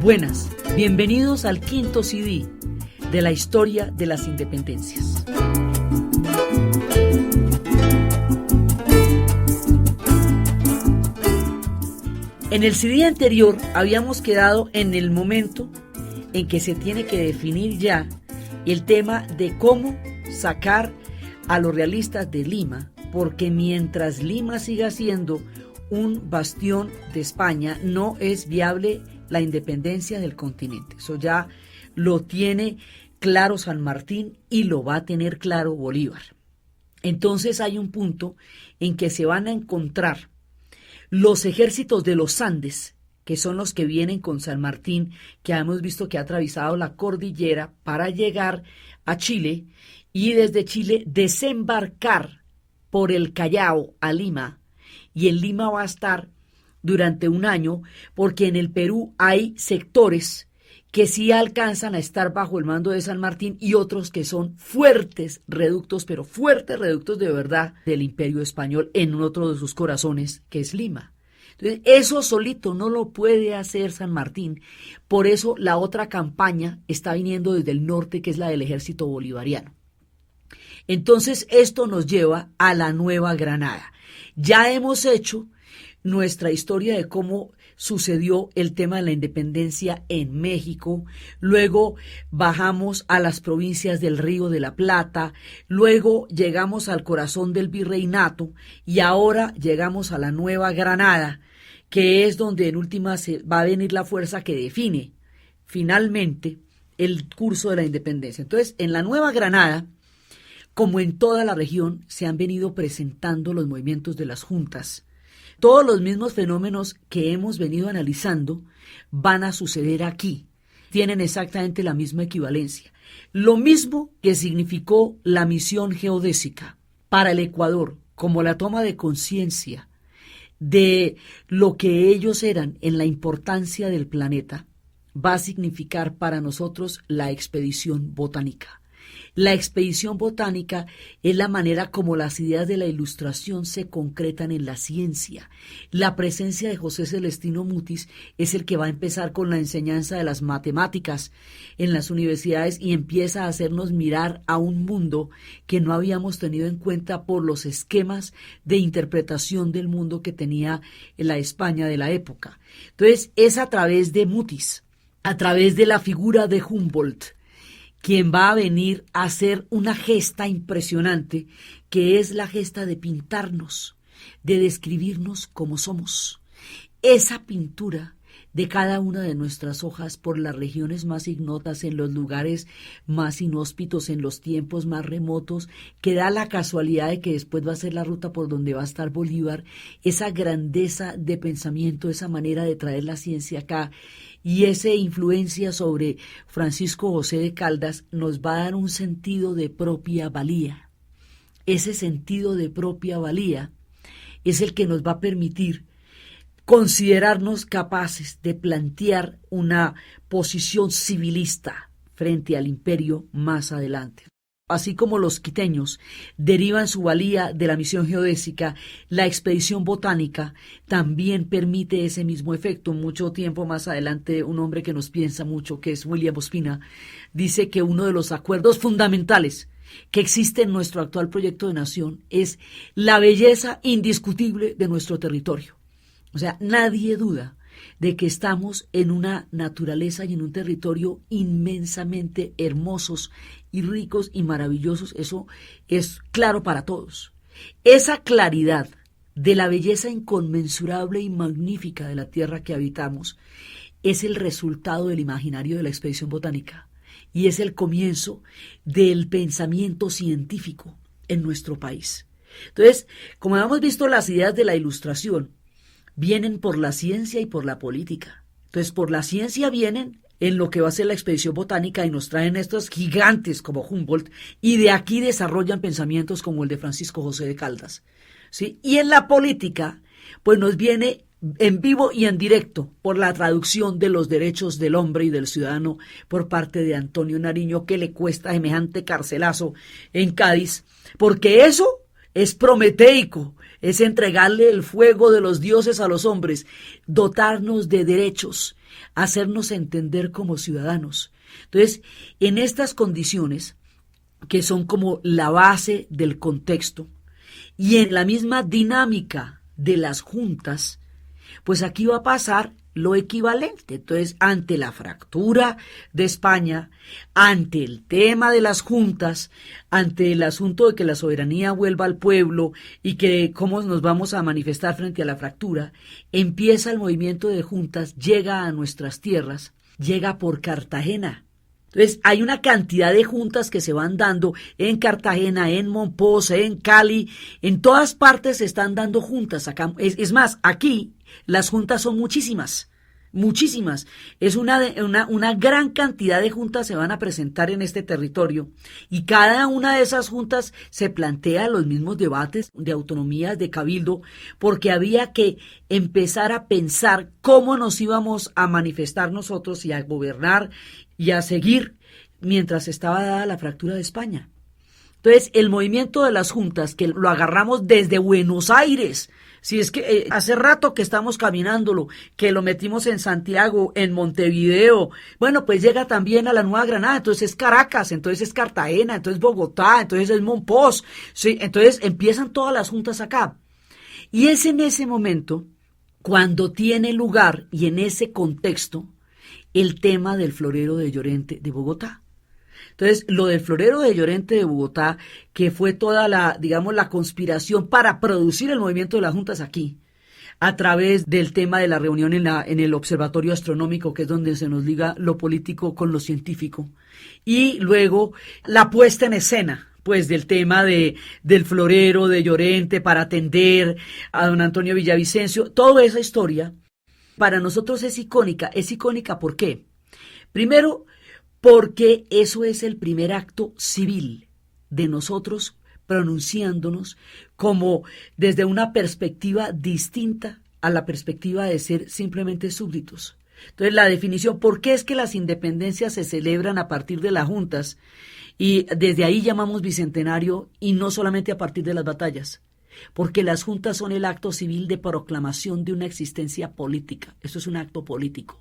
Buenas, bienvenidos al quinto CD de la historia de las independencias. En el CD anterior habíamos quedado en el momento en que se tiene que definir ya el tema de cómo sacar a los realistas de Lima, porque mientras Lima siga siendo un bastión de España, no es viable la independencia del continente. Eso ya lo tiene claro San Martín y lo va a tener claro Bolívar. Entonces hay un punto en que se van a encontrar los ejércitos de los Andes, que son los que vienen con San Martín, que hemos visto que ha atravesado la cordillera para llegar a Chile y desde Chile desembarcar por el Callao a Lima, y en Lima va a estar durante un año, porque en el Perú hay sectores que sí alcanzan a estar bajo el mando de San Martín y otros que son fuertes reductos, pero fuertes reductos de verdad del Imperio Español en otro de sus corazones, que es Lima. Entonces, eso solito no lo puede hacer San Martín, por eso la otra campaña está viniendo desde el norte, que es la del ejército bolivariano. Entonces, esto nos lleva a la Nueva Granada. Ya hemos hecho nuestra historia de cómo sucedió el tema de la independencia en México, luego bajamos a las provincias del Río de la Plata, luego llegamos al corazón del virreinato y ahora llegamos a la Nueva Granada, que es donde en última va a venir la fuerza que define finalmente el curso de la independencia. Entonces, en la Nueva Granada, como en toda la región, se han venido presentando los movimientos de las juntas. Todos los mismos fenómenos que hemos venido analizando van a suceder aquí. Tienen exactamente la misma equivalencia. Lo mismo que significó la misión geodésica para el Ecuador, como la toma de conciencia de lo que ellos eran en la importancia del planeta, va a significar para nosotros la expedición botánica. La expedición botánica es la manera como las ideas de la Ilustración se concretan en la ciencia. La presencia de José Celestino Mutis es el que va a empezar con la enseñanza de las matemáticas en las universidades y empieza a hacernos mirar a un mundo que no habíamos tenido en cuenta por los esquemas de interpretación del mundo que tenía la España de la época. Entonces, es a través de Mutis, a través de la figura de Humboldt, quien va a venir a hacer una gesta impresionante, que es la gesta de pintarnos, de describirnos como somos. Esa pintura de cada una de nuestras hojas por las regiones más ignotas, en los lugares más inhóspitos, en los tiempos más remotos, que da la casualidad de que después va a ser la ruta por donde va a estar Bolívar, esa grandeza de pensamiento, esa manera de traer la ciencia acá, y esa influencia sobre Francisco José de Caldas nos va a dar un sentido de propia valía. Ese sentido de propia valía es el que nos va a permitir considerarnos capaces de plantear una posición civilista frente al imperio más adelante. Así como los quiteños derivan su valía de la misión geodésica, la expedición botánica también permite ese mismo efecto. Mucho tiempo más adelante, un hombre que nos piensa mucho, que es William Ospina, dice que uno de los acuerdos fundamentales que existe en nuestro actual proyecto de nación es la belleza indiscutible de nuestro territorio. O sea, nadie duda de que estamos en una naturaleza y en un territorio inmensamente hermosos y ricos y maravillosos. Eso es claro para todos. Esa claridad de la belleza inconmensurable y magnífica de la tierra que habitamos es el resultado del imaginario de la expedición botánica y es el comienzo del pensamiento científico en nuestro país. Entonces, como hemos visto, las ideas de la Ilustración vienen por la ciencia y por la política. Entonces, por la ciencia vienen en lo que va a ser la expedición botánica y nos traen estos gigantes como Humboldt, y de aquí desarrollan pensamientos como el de Francisco José de Caldas, ¿sí? Y en la política, pues nos viene en vivo y en directo por la traducción de los derechos del hombre y del ciudadano por parte de Antonio Nariño, que le cuesta semejante carcelazo en Cádiz, porque eso es prometeico. es entregarle el fuego de los dioses a los hombres, dotarnos de derechos, hacernos entender como ciudadanos. Entonces, en estas condiciones, que son como la base del contexto, y en la misma dinámica de las juntas, pues aquí va a pasar lo equivalente. Entonces, ante la fractura de España, ante el tema de las juntas, ante el asunto de que la soberanía vuelva al pueblo y que cómo nos vamos a manifestar frente a la fractura, empieza el movimiento de juntas, llega a nuestras tierras, llega por Cartagena. Entonces, hay una cantidad de juntas que se van dando en Cartagena, en Mompox, en Cali, en todas partes se están dando juntas. Acá, es más, aquí las juntas son muchísimas, muchísimas. Es una gran cantidad de juntas se van a presentar en este territorio y cada una de esas juntas se plantea los mismos debates de autonomías, de cabildo, porque había que empezar a pensar cómo nos íbamos a manifestar nosotros y a gobernar y a seguir mientras estaba dada la fractura de España. Entonces, el movimiento de las juntas, que lo agarramos desde Buenos Aires, si es que hace rato que estamos caminándolo, que lo metimos en Santiago, en Montevideo, bueno, pues llega también a la Nueva Granada, entonces es Caracas, entonces es Cartagena, entonces Bogotá, entonces es Mompox, ¿sí? Entonces empiezan todas las juntas acá. Y es en ese momento, cuando tiene lugar y en ese contexto, el tema del florero de Llorente de Bogotá. Entonces, lo del florero de Llorente de Bogotá, que fue toda la conspiración para producir el movimiento de las juntas aquí, a través del tema de la reunión en el Observatorio Astronómico, que es donde se nos liga lo político con lo científico, y luego la puesta en escena, pues, del tema del florero de Llorente para atender a don Antonio Villavicencio, toda esa historia, para nosotros es icónica. ¿Es icónica por qué? Primero, porque eso es el primer acto civil de nosotros pronunciándonos como desde una perspectiva distinta a la perspectiva de ser simplemente súbditos. Entonces, la definición, ¿por qué es que las independencias se celebran a partir de las juntas? Y desde ahí llamamos bicentenario y no solamente a partir de las batallas. Porque las juntas son el acto civil de proclamación de una existencia política. Eso es un acto político,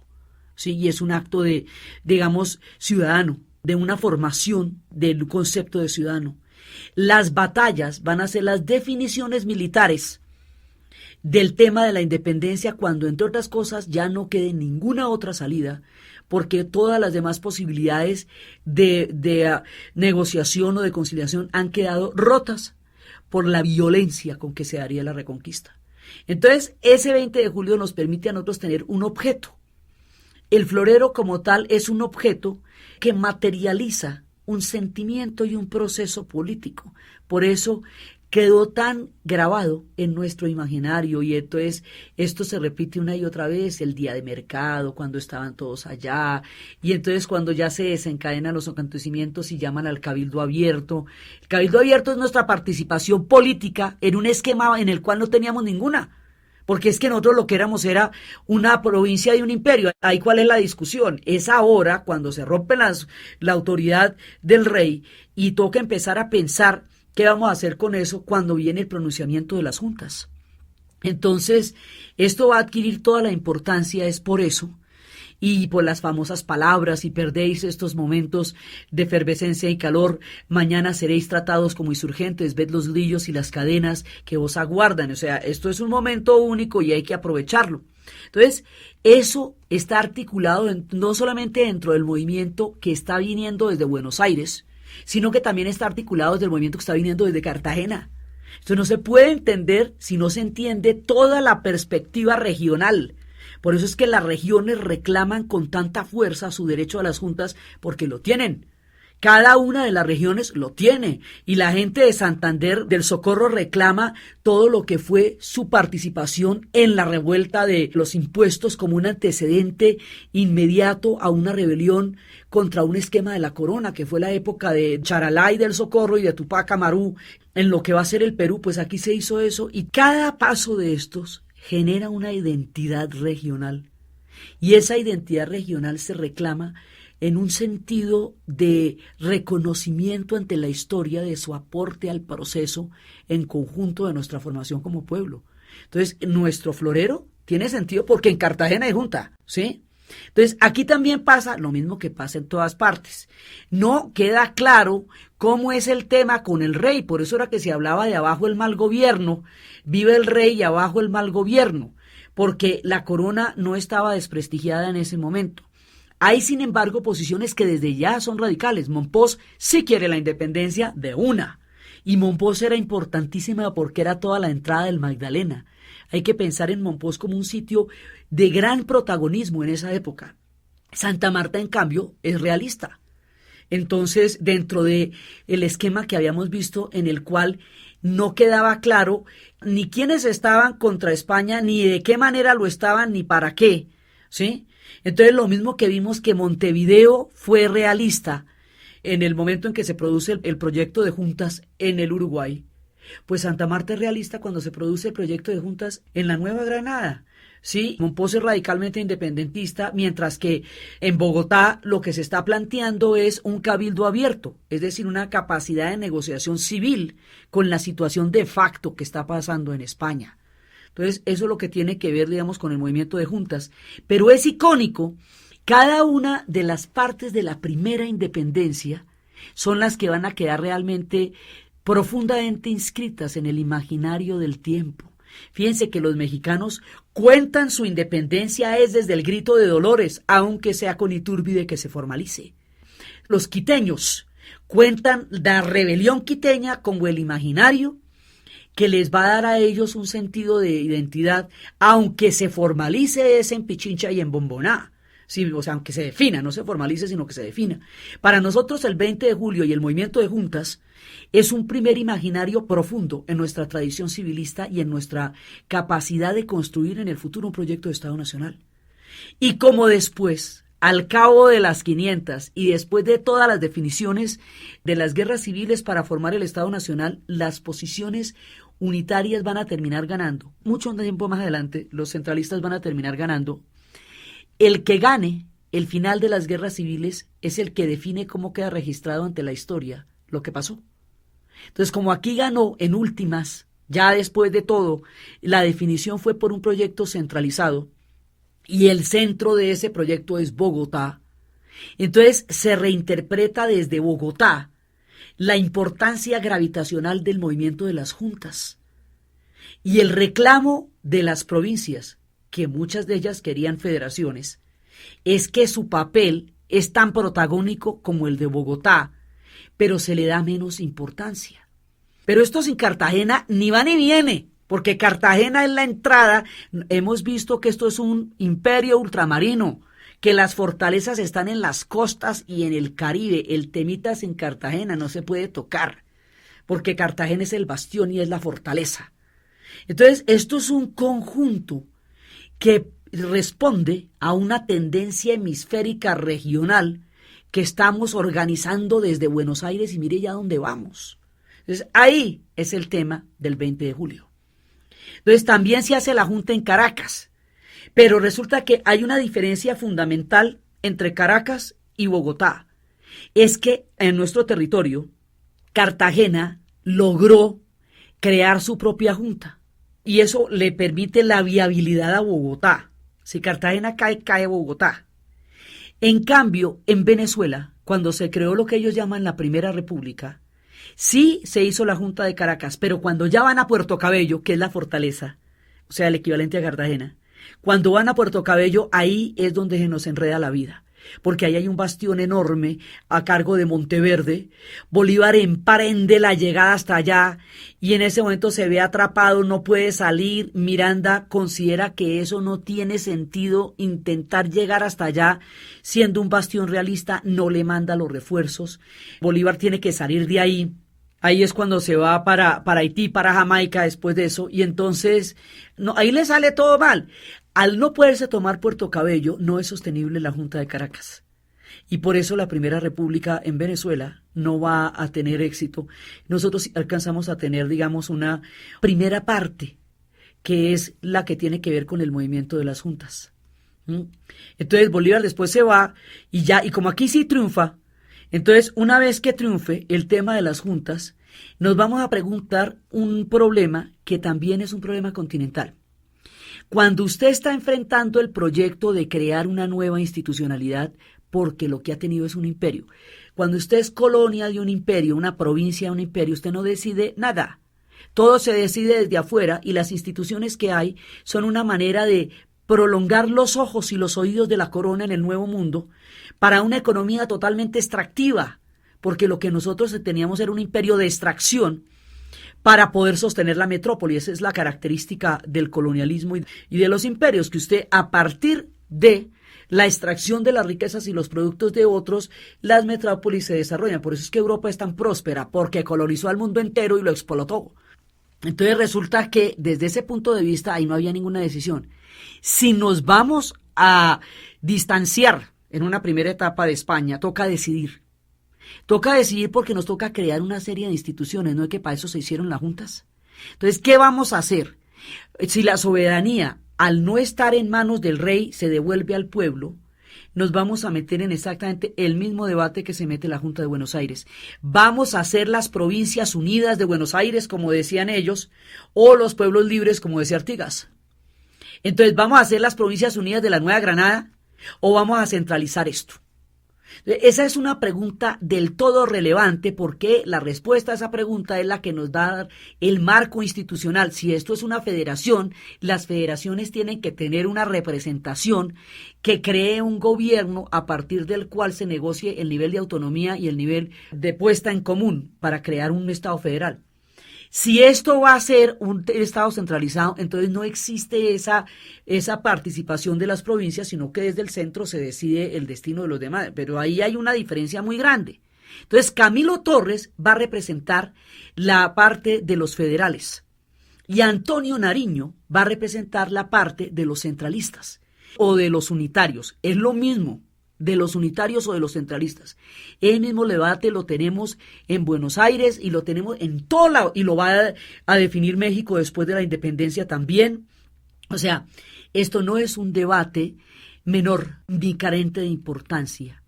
¿sí? Y es un acto de, digamos, ciudadano, de una formación del concepto de ciudadano. Las batallas van a ser las definiciones militares del tema de la independencia cuando, entre otras cosas, ya no quede ninguna otra salida, porque todas las demás posibilidades de negociación o de conciliación han quedado rotas por la violencia con que se daría la reconquista. Entonces, ese 20 de julio nos permite a nosotros tener un objeto. El florero como tal es un objeto que materializa un sentimiento y un proceso político. Por eso quedó tan grabado en nuestro imaginario y entonces esto se repite una y otra vez, el día de mercado, cuando estaban todos allá, y entonces cuando ya se desencadenan los acontecimientos y llaman al cabildo abierto. El cabildo abierto es nuestra participación política en un esquema en el cual no teníamos ninguna, porque es que nosotros lo que éramos era una provincia de un imperio. Ahí cuál es la discusión, es ahora cuando se rompe la autoridad del rey y toca empezar a pensar ¿qué vamos a hacer con eso cuando viene el pronunciamiento de las juntas? Entonces, esto va a adquirir toda la importancia, es por eso, y por las famosas palabras, si perdéis estos momentos de efervescencia y calor, mañana seréis tratados como insurgentes, ved los grillos y las cadenas que os aguardan. O sea, esto es un momento único y hay que aprovecharlo. Entonces, eso está articulado no solamente dentro del movimiento que está viniendo desde Buenos Aires, sino que también está articulado desde el movimiento que está viniendo desde Cartagena. Esto no se puede entender si no se entiende toda la perspectiva regional. Por eso es que las regiones reclaman con tanta fuerza su derecho a las juntas, porque lo tienen. Cada una de las regiones lo tiene. Y la gente de Santander, del Socorro, reclama todo lo que fue su participación en la revuelta de los impuestos como un antecedente inmediato a una rebelión contra un esquema de la corona, que fue la época de Charalay del Socorro y de Tupac Amaru, en lo que va a ser el Perú. Pues aquí se hizo eso y cada paso de estos genera una identidad regional. Y esa identidad regional se reclama en un sentido de reconocimiento ante la historia de su aporte al proceso en conjunto de nuestra formación como pueblo. Entonces, nuestro florero tiene sentido porque en Cartagena hay junta, ¿sí? Entonces, aquí también pasa lo mismo que pasa en todas partes. No queda claro cómo es el tema con el rey, por eso era que se hablaba de abajo el mal gobierno, vive el rey y abajo el mal gobierno, porque la corona no estaba desprestigiada en ese momento. Hay, sin embargo, posiciones que desde ya son radicales. Mompox sí quiere la independencia de una, y Mompox era importantísima porque era toda la entrada del Magdalena. Hay que pensar en Mompox como un sitio de gran protagonismo en esa época. Santa Marta, en cambio, es realista. Entonces, dentro de el esquema que habíamos visto, en el cual no quedaba claro ni quiénes estaban contra España, ni de qué manera lo estaban, ni para qué, ¿sí? Entonces, lo mismo que vimos que Montevideo fue realista en el momento en que se produce el proyecto de juntas en el Uruguay, pues Santa Marta es realista cuando se produce el proyecto de juntas en la Nueva Granada. Sí, Mompox es radicalmente independentista, mientras que en Bogotá lo que se está planteando es un cabildo abierto, es decir, una capacidad de negociación civil con la situación de facto que está pasando en España. Entonces, eso es lo que tiene que ver, digamos, con el movimiento de juntas. Pero es icónico, cada una de las partes de la primera independencia son las que van a quedar realmente profundamente inscritas en el imaginario del tiempo. Fíjense que los mexicanos cuentan su independencia es desde el grito de Dolores, aunque sea con Iturbide que se formalice. Los quiteños cuentan la rebelión quiteña como el imaginario que les va a dar a ellos un sentido de identidad, aunque se formalice es en Pichincha y en Bomboná. Sí, o sea, aunque se defina, no se formalice, sino que se defina. Para nosotros el 20 de julio y el movimiento de juntas es un primer imaginario profundo en nuestra tradición civilista y en nuestra capacidad de construir en el futuro un proyecto de Estado Nacional. Y como después, al cabo de las 500 y después de todas las definiciones de las guerras civiles para formar el Estado Nacional, las posiciones unitarias van a terminar ganando. Mucho tiempo más adelante, los centralistas van a terminar ganando. El que gane el final de las guerras civiles es el que define cómo queda registrado ante la historia lo que pasó. Entonces, como aquí ganó en últimas, ya después de todo, la definición fue por un proyecto centralizado y el centro de ese proyecto es Bogotá. Entonces, se reinterpreta desde Bogotá la importancia gravitacional del movimiento de las juntas y el reclamo de las provincias, que muchas de ellas querían federaciones, es que su papel es tan protagónico como el de Bogotá, pero se le da menos importancia. Pero esto sin Cartagena ni va ni viene, porque Cartagena es la entrada. Hemos visto que esto es un imperio ultramarino, que las fortalezas están en las costas y en el Caribe. El temitas en Cartagena no se puede tocar, porque Cartagena es el bastión y es la fortaleza. Entonces, esto es un conjunto que responde a una tendencia hemisférica regional que estamos organizando desde Buenos Aires y mire ya dónde vamos. Entonces, ahí es el tema del 20 de julio. Entonces, también se hace la junta en Caracas, pero resulta que hay una diferencia fundamental entre Caracas y Bogotá. Es que en nuestro territorio, Cartagena logró crear su propia junta y eso le permite la viabilidad a Bogotá. Si Cartagena cae, cae Bogotá. En cambio, en Venezuela, cuando se creó lo que ellos llaman la Primera República, sí se hizo la Junta de Caracas, pero cuando ya van a Puerto Cabello, que es la fortaleza, o sea, el equivalente a Cartagena, cuando van a Puerto Cabello, ahí es donde se nos enreda la vida, porque ahí hay un bastión enorme a cargo de Monteverde. Bolívar emprende la llegada hasta allá y en ese momento se ve atrapado, no puede salir. Miranda considera que eso no tiene sentido, intentar llegar hasta allá siendo un bastión realista, no le manda los refuerzos. Bolívar tiene que salir de ahí. Ahí es cuando se va para Haití, para Jamaica después de eso, y entonces no, ahí le sale todo mal. Al no poderse tomar Puerto Cabello, no es sostenible la Junta de Caracas. Y por eso la Primera República en Venezuela no va a tener éxito. Nosotros alcanzamos a tener, digamos, una primera parte, que es la que tiene que ver con el movimiento de las juntas. ¿Mm? Entonces Bolívar después se va y ya, y como aquí sí triunfa, entonces una vez que triunfe el tema de las juntas, nos vamos a preguntar un problema que también es un problema continental. Cuando usted está enfrentando el proyecto de crear una nueva institucionalidad, porque lo que ha tenido es un imperio, cuando usted es colonia de un imperio, una provincia de un imperio, usted no decide nada. Todo se decide desde afuera y las instituciones que hay son una manera de prolongar los ojos y los oídos de la corona en el nuevo mundo para una economía totalmente extractiva, porque lo que nosotros teníamos era un imperio de extracción para poder sostener la metrópoli. Esa es la característica del colonialismo y de los imperios, que usted a partir de la extracción de las riquezas y los productos de otros, las metrópolis se desarrollan. Por eso es que Europa es tan próspera, porque colonizó al mundo entero y lo explotó. Entonces resulta que desde ese punto de vista ahí no había ninguna decisión. Si nos vamos a distanciar en una primera etapa de España, toca decidir. Toca decidir porque nos toca crear una serie de instituciones, ¿no es que para eso se hicieron las juntas? Entonces, ¿qué vamos a hacer? Si la soberanía, al no estar en manos del rey, se devuelve al pueblo, nos vamos a meter en exactamente el mismo debate que se mete la Junta de Buenos Aires. ¿Vamos a hacer las provincias unidas de Buenos Aires, como decían ellos, o los pueblos libres, como decía Artigas? Entonces, ¿vamos a hacer las provincias unidas de la Nueva Granada o vamos a centralizar esto? Esa es una pregunta del todo relevante, porque la respuesta a esa pregunta es la que nos da el marco institucional. Si esto es una federación, las federaciones tienen que tener una representación que cree un gobierno a partir del cual se negocie el nivel de autonomía y el nivel de puesta en común para crear un Estado federal. Si esto va a ser un Estado centralizado, entonces no existe esa participación de las provincias, sino que desde el centro se decide el destino de los demás. Pero ahí hay una diferencia muy grande. Entonces Camilo Torres va a representar la parte de los federales y Antonio Nariño va a representar la parte de los centralistas o de los unitarios. Es lo mismo, de los unitarios o de los centralistas. El mismo debate lo tenemos en Buenos Aires y lo tenemos en todo lado, y lo va a definir México después de la independencia también. O sea, esto no es un debate menor ni carente de importancia.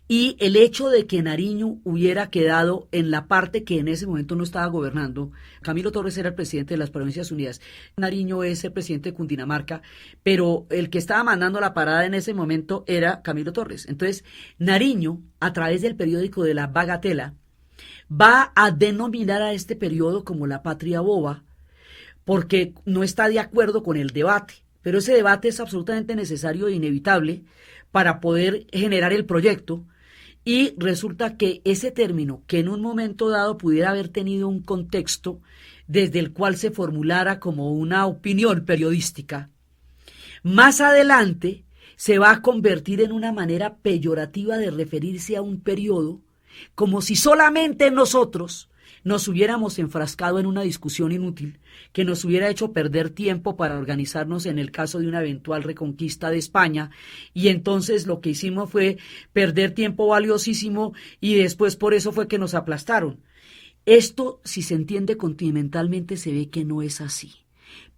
Y el hecho de que Nariño hubiera quedado en la parte que en ese momento no estaba gobernando, Camilo Torres era el presidente de las Provincias Unidas, Nariño es el presidente de Cundinamarca, pero el que estaba mandando la parada en ese momento era Camilo Torres. Entonces, Nariño, a través del periódico de La Bagatela, va a denominar a este periodo como la patria boba, porque no está de acuerdo con el debate. Pero ese debate es absolutamente necesario e inevitable para poder generar el proyecto. Y resulta que ese término, que en un momento dado pudiera haber tenido un contexto desde el cual se formulara como una opinión periodística, más adelante se va a convertir en una manera peyorativa de referirse a un periodo, como si solamente nosotros nos hubiéramos enfrascado en una discusión inútil que nos hubiera hecho perder tiempo para organizarnos en el caso de una eventual reconquista de España, y entonces lo que hicimos fue perder tiempo valiosísimo y después por eso fue que nos aplastaron. Esto, si se entiende continentalmente, se ve que no es así.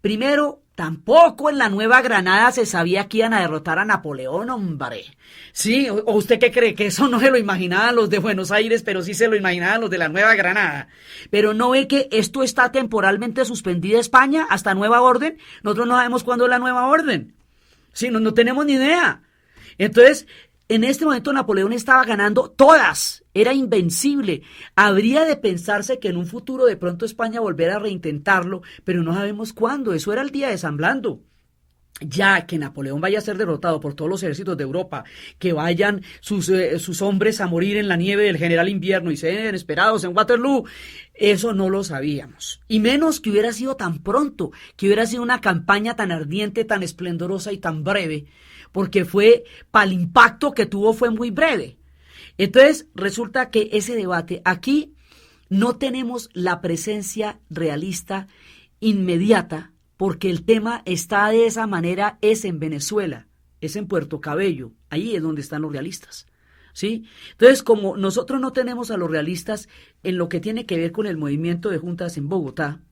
Primero, tampoco en la Nueva Granada se sabía que iban a derrotar a Napoleón, hombre. Sí, ¿o usted qué cree? Que eso no se lo imaginaban los de Buenos Aires, pero sí se lo imaginaban los de la Nueva Granada. Pero no ve que esto está temporalmente suspendida España hasta nueva orden. Nosotros no sabemos cuándo es la nueva orden. Sí, no tenemos ni idea. Entonces, en este momento Napoleón estaba ganando todas, era invencible. Habría de pensarse que en un futuro de pronto España volverá a reintentarlo, pero no sabemos cuándo. Eso era el día de San Blando. Ya que Napoleón vaya a ser derrotado por todos los ejércitos de Europa, que vayan sus hombres a morir en la nieve del general invierno y sean esperados en Waterloo, eso no lo sabíamos. Y menos que hubiera sido tan pronto, que hubiera sido una campaña tan ardiente, tan esplendorosa y tan breve, porque para el impacto que tuvo fue muy breve. Entonces resulta que ese debate, aquí no tenemos la presencia realista inmediata, porque el tema está de esa manera, es en Venezuela, es en Puerto Cabello, ahí es donde están los realistas, ¿sí? Entonces, como nosotros no tenemos a los realistas en lo que tiene que ver con el movimiento de juntas en Bogotá,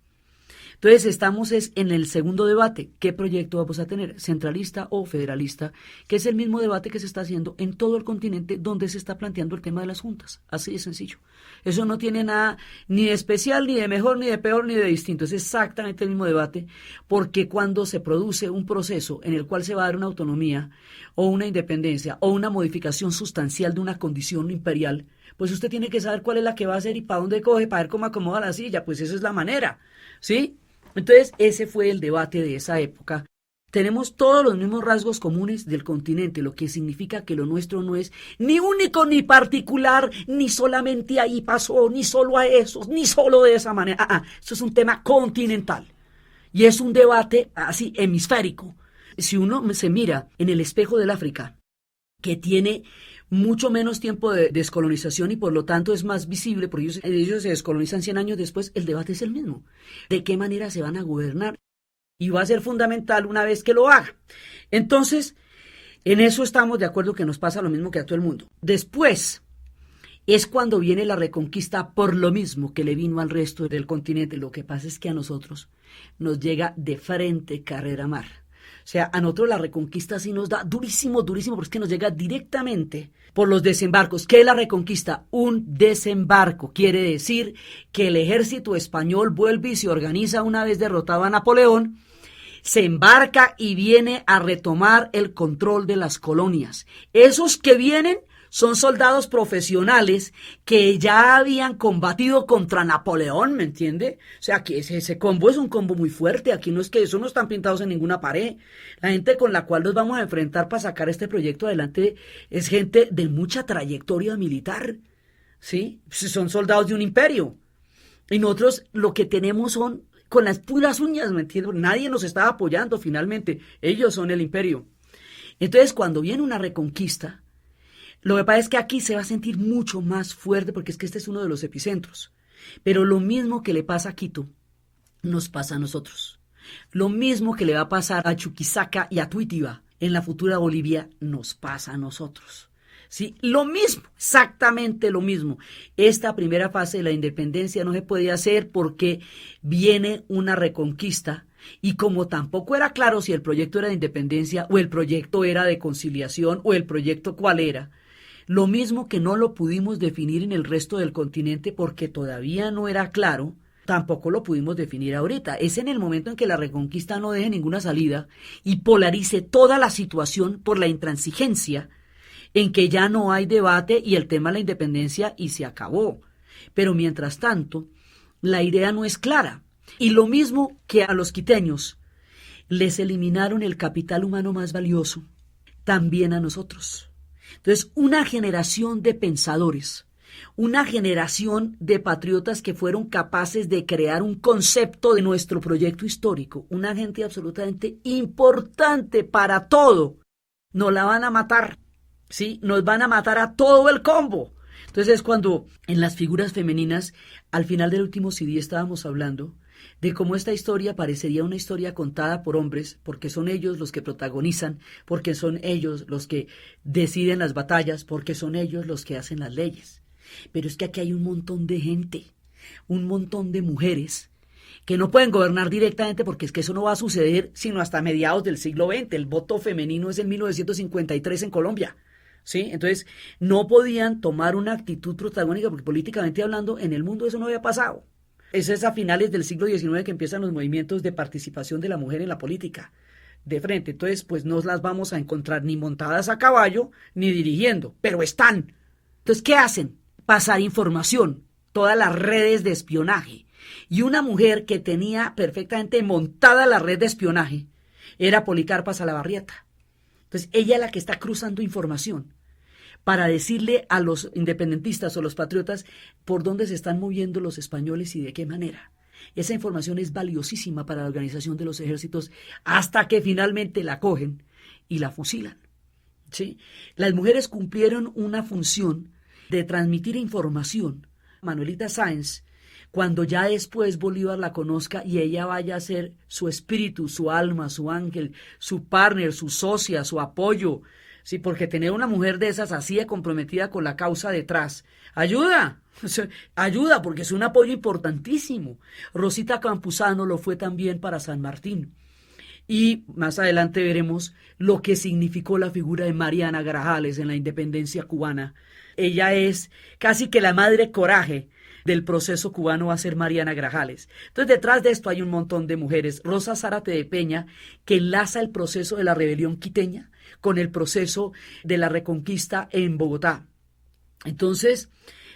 Entonces estamos en el segundo debate. ¿Qué proyecto vamos a tener? ¿Centralista o federalista? Que es el mismo debate que se está haciendo en todo el continente donde se está planteando el tema de las juntas. Así de sencillo. Eso no tiene nada ni de especial, ni de mejor, ni de peor, ni de distinto. Es exactamente el mismo debate, porque cuando se produce un proceso en el cual se va a dar una autonomía o una independencia o una modificación sustancial de una condición imperial, pues usted tiene que saber cuál es la que va a hacer y para dónde coge, para ver cómo acomoda la silla. Pues esa es la manera, ¿sí? Entonces ese fue el debate de esa época. Tenemos todos los mismos rasgos comunes del continente, lo que significa que lo nuestro no es ni único ni particular, ni solamente ahí pasó, ni solo a esos, ni solo de esa manera. Eso es un tema continental y es un debate así hemisférico. Si uno se mira en el espejo del África, que tiene mucho menos tiempo de descolonización y por lo tanto es más visible, porque ellos se descolonizan 100 años después, el debate es el mismo. ¿De qué manera se van a gobernar? Y va a ser fundamental una vez que lo haga. Entonces, en eso estamos de acuerdo que nos pasa lo mismo que a todo el mundo. Después es cuando viene la reconquista por lo mismo que le vino al resto del continente. Lo que pasa es que a nosotros nos llega de frente carrera mar. O sea, a nosotros la reconquista sí nos da durísimo, durísimo, porque es que nos llega directamente por los desembarcos. ¿Qué es la reconquista? Un desembarco. Quiere decir que el ejército español vuelve y se organiza una vez derrotado a Napoleón, se embarca y viene a retomar el control de las colonias. Esos que vienen son soldados profesionales que ya habían combatido contra Napoleón, ¿me entiende? O sea, que ese combo es un combo muy fuerte. Aquí no es que eso no están pintados en ninguna pared. La gente con la cual nos vamos a enfrentar para sacar este proyecto adelante es gente de mucha trayectoria militar, ¿sí? Son soldados de un imperio. Y nosotros lo que tenemos son con las puras uñas, ¿me entiende? Nadie nos está apoyando finalmente. Ellos son el imperio. Entonces, cuando viene una reconquista, lo que pasa es que aquí se va a sentir mucho más fuerte porque es que este es uno de los epicentros. Pero lo mismo que le pasa a Quito, nos pasa a nosotros. Lo mismo que le va a pasar a Chuquisaca y a Tuitiva en la futura Bolivia, nos pasa a nosotros. ¿Sí? Lo mismo, exactamente lo mismo. Esta primera fase de la independencia no se podía hacer porque viene una reconquista. Y como tampoco era claro si el proyecto era de independencia o el proyecto era de conciliación o el proyecto cuál era, lo mismo que no lo pudimos definir en el resto del continente porque todavía no era claro, tampoco lo pudimos definir ahorita. Es en el momento en que la reconquista no deje ninguna salida y polarice toda la situación por la intransigencia, en que ya no hay debate y el tema de la independencia y se acabó. Pero mientras tanto, la idea no es clara. Y lo mismo que a los quiteños les eliminaron el capital humano más valioso, también a nosotros. Entonces, una generación de pensadores, una generación de patriotas que fueron capaces de crear un concepto de nuestro proyecto histórico, una gente absolutamente importante para todo, nos la van a matar, ¿sí? Nos van a matar a todo el combo. Entonces es cuando en las figuras femeninas, al final del último CD estábamos hablando de cómo esta historia parecería una historia contada por hombres, porque son ellos los que protagonizan, porque son ellos los que deciden las batallas, porque son ellos los que hacen las leyes. Pero es que aquí hay un montón de gente, un montón de mujeres que no pueden gobernar directamente porque es que eso no va a suceder sino hasta mediados del siglo XX. El voto femenino es en 1953 en Colombia. ¿Sí? Entonces no podían tomar una actitud protagónica porque políticamente hablando en el mundo eso no había pasado. Eso es a finales del siglo XIX que empiezan los movimientos de participación de la mujer en la política de frente. Entonces pues no las vamos a encontrar ni montadas a caballo ni dirigiendo, pero están. Entonces ¿qué hacen? Pasar información, todas las redes de espionaje. Y una mujer que tenía perfectamente montada la red de espionaje era Policarpa Salabarrieta. Entonces ella es la que está cruzando información para decirle a los independentistas o los patriotas por dónde se están moviendo los españoles y de qué manera. Esa información es valiosísima para la organización de los ejércitos hasta que finalmente la cogen y la fusilan. ¿Sí? Las mujeres cumplieron una función de transmitir información. Manuelita Sáenz, cuando ya después Bolívar la conozca y ella vaya a ser su espíritu, su alma, su ángel, su partner, su socia, su apoyo, Sí, porque tener una mujer de esas así de comprometida con la causa detrás, ayuda, o sea, ayuda porque es un apoyo importantísimo. Rosita Campuzano lo fue también para San Martín. Y más adelante veremos lo que significó la figura de Mariana Grajales en la independencia cubana. Ella es casi que la madre coraje del proceso cubano, va a ser Mariana Grajales. Entonces, detrás de esto hay un montón de mujeres. Rosa Zárate de Peña, que enlaza el proceso de la rebelión quiteña con el proceso de la reconquista en Bogotá. Entonces,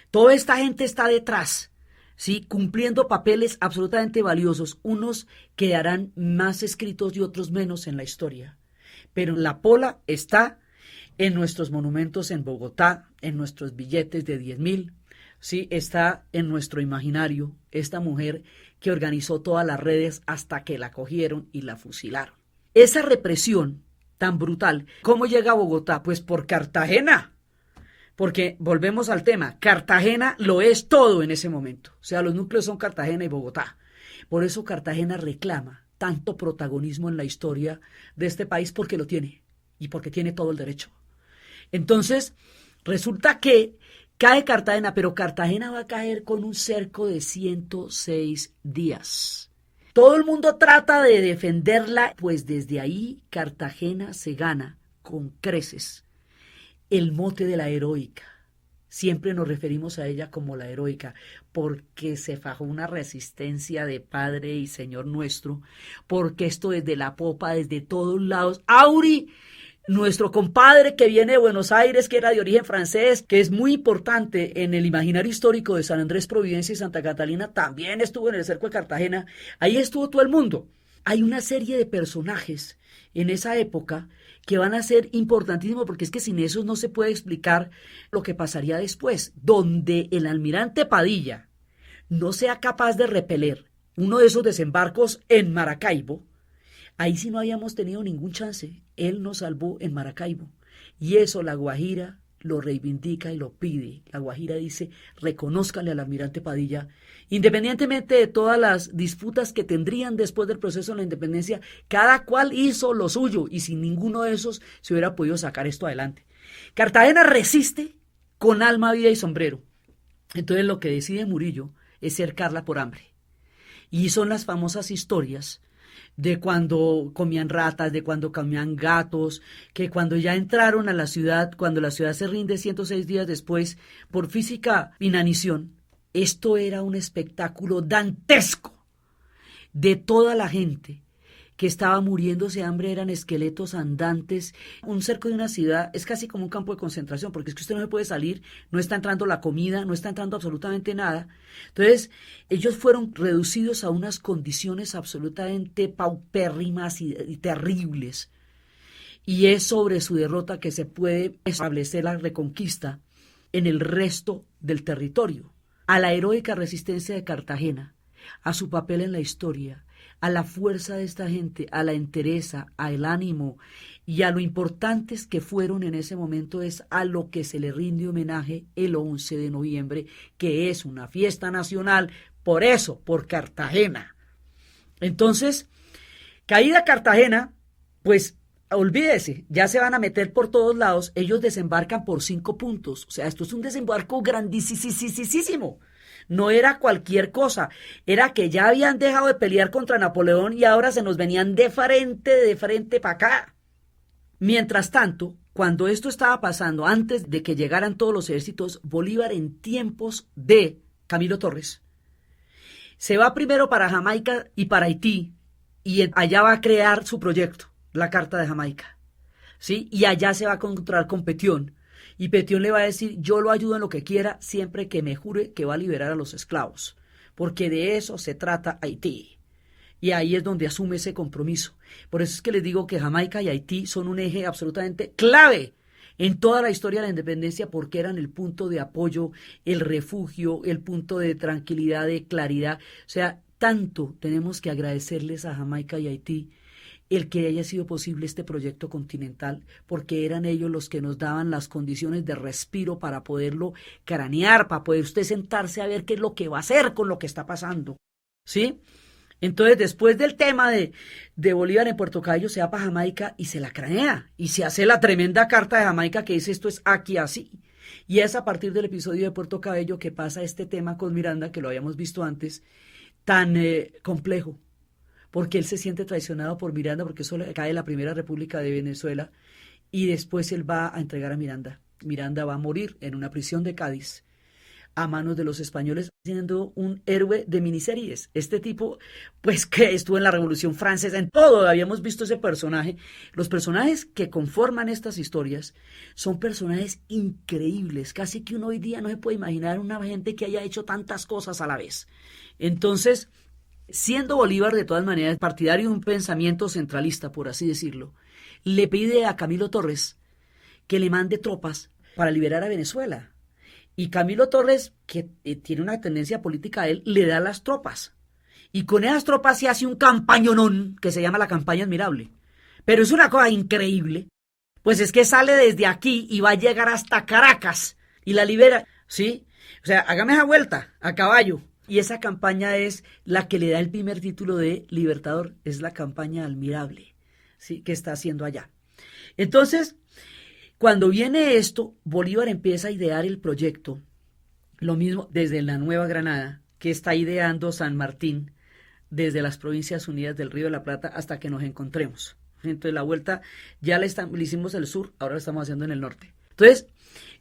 toda esta gente está detrás, ¿sí? Cumpliendo papeles absolutamente valiosos. Unos quedarán más escritos y otros menos en la historia. Pero la pola está en nuestros monumentos en Bogotá, en nuestros billetes de 10.000, ¿sí? Está en nuestro imaginario esta mujer que organizó todas las redes hasta que la cogieron y la fusilaron. Esa represión tan brutal, ¿cómo llega a Bogotá? Pues por Cartagena. Porque volvemos al tema, Cartagena lo es todo en ese momento. O sea, los núcleos son Cartagena y Bogotá. Por eso Cartagena reclama tanto protagonismo en la historia de este país porque lo tiene y porque tiene todo el derecho. Entonces, resulta que cae Cartagena, pero Cartagena va a caer con un cerco de 106 días. Todo el mundo trata de defenderla, pues desde ahí Cartagena se gana con creces el mote de la heroica. Siempre nos referimos a ella como la heroica, porque se fajó una resistencia de Padre y Señor nuestro, porque esto desde la popa, desde todos lados. Auri, nuestro compadre que viene de Buenos Aires, que era de origen francés, que es muy importante en el imaginario histórico de San Andrés, Providencia y Santa Catalina, también estuvo en el cerco de Cartagena. Ahí estuvo todo el mundo. Hay una serie de personajes en esa época que van a ser importantísimos, porque es que sin esos no se puede explicar lo que pasaría después, donde el almirante Padilla no sea capaz de repeler uno de esos desembarcos en Maracaibo. Ahí sí no habíamos tenido ningún chance. Él nos salvó en Maracaibo. Y eso la Guajira lo reivindica y lo pide. La Guajira dice, reconózcanle al almirante Padilla, independientemente de todas las disputas que tendrían después del proceso de la independencia, cada cual hizo lo suyo y sin ninguno de esos se hubiera podido sacar esto adelante. Cartagena resiste con alma, vida y sombrero. Entonces lo que decide Murillo es cercarla por hambre. Y son las famosas historias de cuando comían ratas, de cuando comían gatos, que cuando ya entraron a la ciudad, cuando la ciudad se rinde 106 días después, por física inanición, esto era un espectáculo dantesco de toda la gente que estaba muriéndose de hambre, eran esqueletos andantes. Un cerco de una ciudad es casi como un campo de concentración, porque es que usted no se puede salir, no está entrando la comida, no está entrando absolutamente nada. Entonces, ellos fueron reducidos a unas condiciones absolutamente paupérrimas y terribles. Y es sobre su derrota que se puede establecer la reconquista en el resto del territorio. A la heroica resistencia de Cartagena, a su papel en la historia, a la fuerza de esta gente, a la entereza, al ánimo y a lo importantes que fueron en ese momento, es a lo que se le rinde homenaje el 11 de noviembre, que es una fiesta nacional, por eso, por Cartagena. Entonces, caída Cartagena, pues olvídese, ya se van a meter por todos lados. Ellos desembarcan por 5 puntos, o sea, esto es un desembarco grandísimo. No era cualquier cosa, era que ya habían dejado de pelear contra Napoleón y ahora se nos venían de frente para acá. Mientras tanto, cuando esto estaba pasando, antes de que llegaran todos los ejércitos, Bolívar, en tiempos de Camilo Torres, se va primero para Jamaica y para Haití, y allá va a crear su proyecto, la Carta de Jamaica, ¿sí? Y allá se va a encontrar con Petión. Y Petión le va a decir, yo lo ayudo en lo que quiera, siempre que me jure que va a liberar a los esclavos, porque de eso se trata Haití. Y ahí es donde asume ese compromiso. Por eso es que les digo que Jamaica y Haití son un eje absolutamente clave en toda la historia de la independencia, porque eran el punto de apoyo, el refugio, el punto de tranquilidad, de claridad. O sea, tanto tenemos que agradecerles a Jamaica y Haití el que haya sido posible este proyecto continental, porque eran ellos los que nos daban las condiciones de respiro para poderlo cranear, para poder usted sentarse a ver qué es lo que va a hacer con lo que está pasando, ¿sí? Entonces, después del tema de Bolívar en Puerto Cabello, se va para Jamaica y se la cranea. Y se hace la tremenda carta de Jamaica que dice esto es aquí así. Y es a partir del episodio de Puerto Cabello que pasa este tema con Miranda, que lo habíamos visto antes, tan complejo. Porque él se siente traicionado por Miranda, porque eso le cae la Primera República de Venezuela. Y después él va a entregar a Miranda. Miranda va a morir en una prisión de Cádiz a manos de los españoles, siendo un héroe de miniseries. Este tipo, pues que estuvo en la Revolución Francesa, en todo, habíamos visto ese personaje. Los personajes que conforman estas historias son personajes increíbles, casi que uno hoy día no se puede imaginar una gente que haya hecho tantas cosas a la vez. Entonces, siendo Bolívar de todas maneras partidario de un pensamiento centralista, por así decirlo, le pide a Camilo Torres que le mande tropas para liberar a Venezuela. Y Camilo Torres, que tiene una tendencia política a él, le da las tropas. Y con esas tropas se hace un campañonón que se llama la Campaña Admirable. Pero es una cosa increíble, pues es que sale desde aquí y va a llegar hasta Caracas y la libera, ¿sí? O sea, hágame esa vuelta a caballo. Y esa campaña es la que le da el primer título de Libertador, es la Campaña Admirable, ¿sí? Que está haciendo allá. Entonces, cuando viene esto, Bolívar empieza a idear el proyecto, lo mismo desde la Nueva Granada, que está ideando San Martín, desde las Provincias Unidas del Río de la Plata hasta que nos encontremos. Entonces la vuelta ya le hicimos el sur, ahora lo estamos haciendo en el norte. Entonces,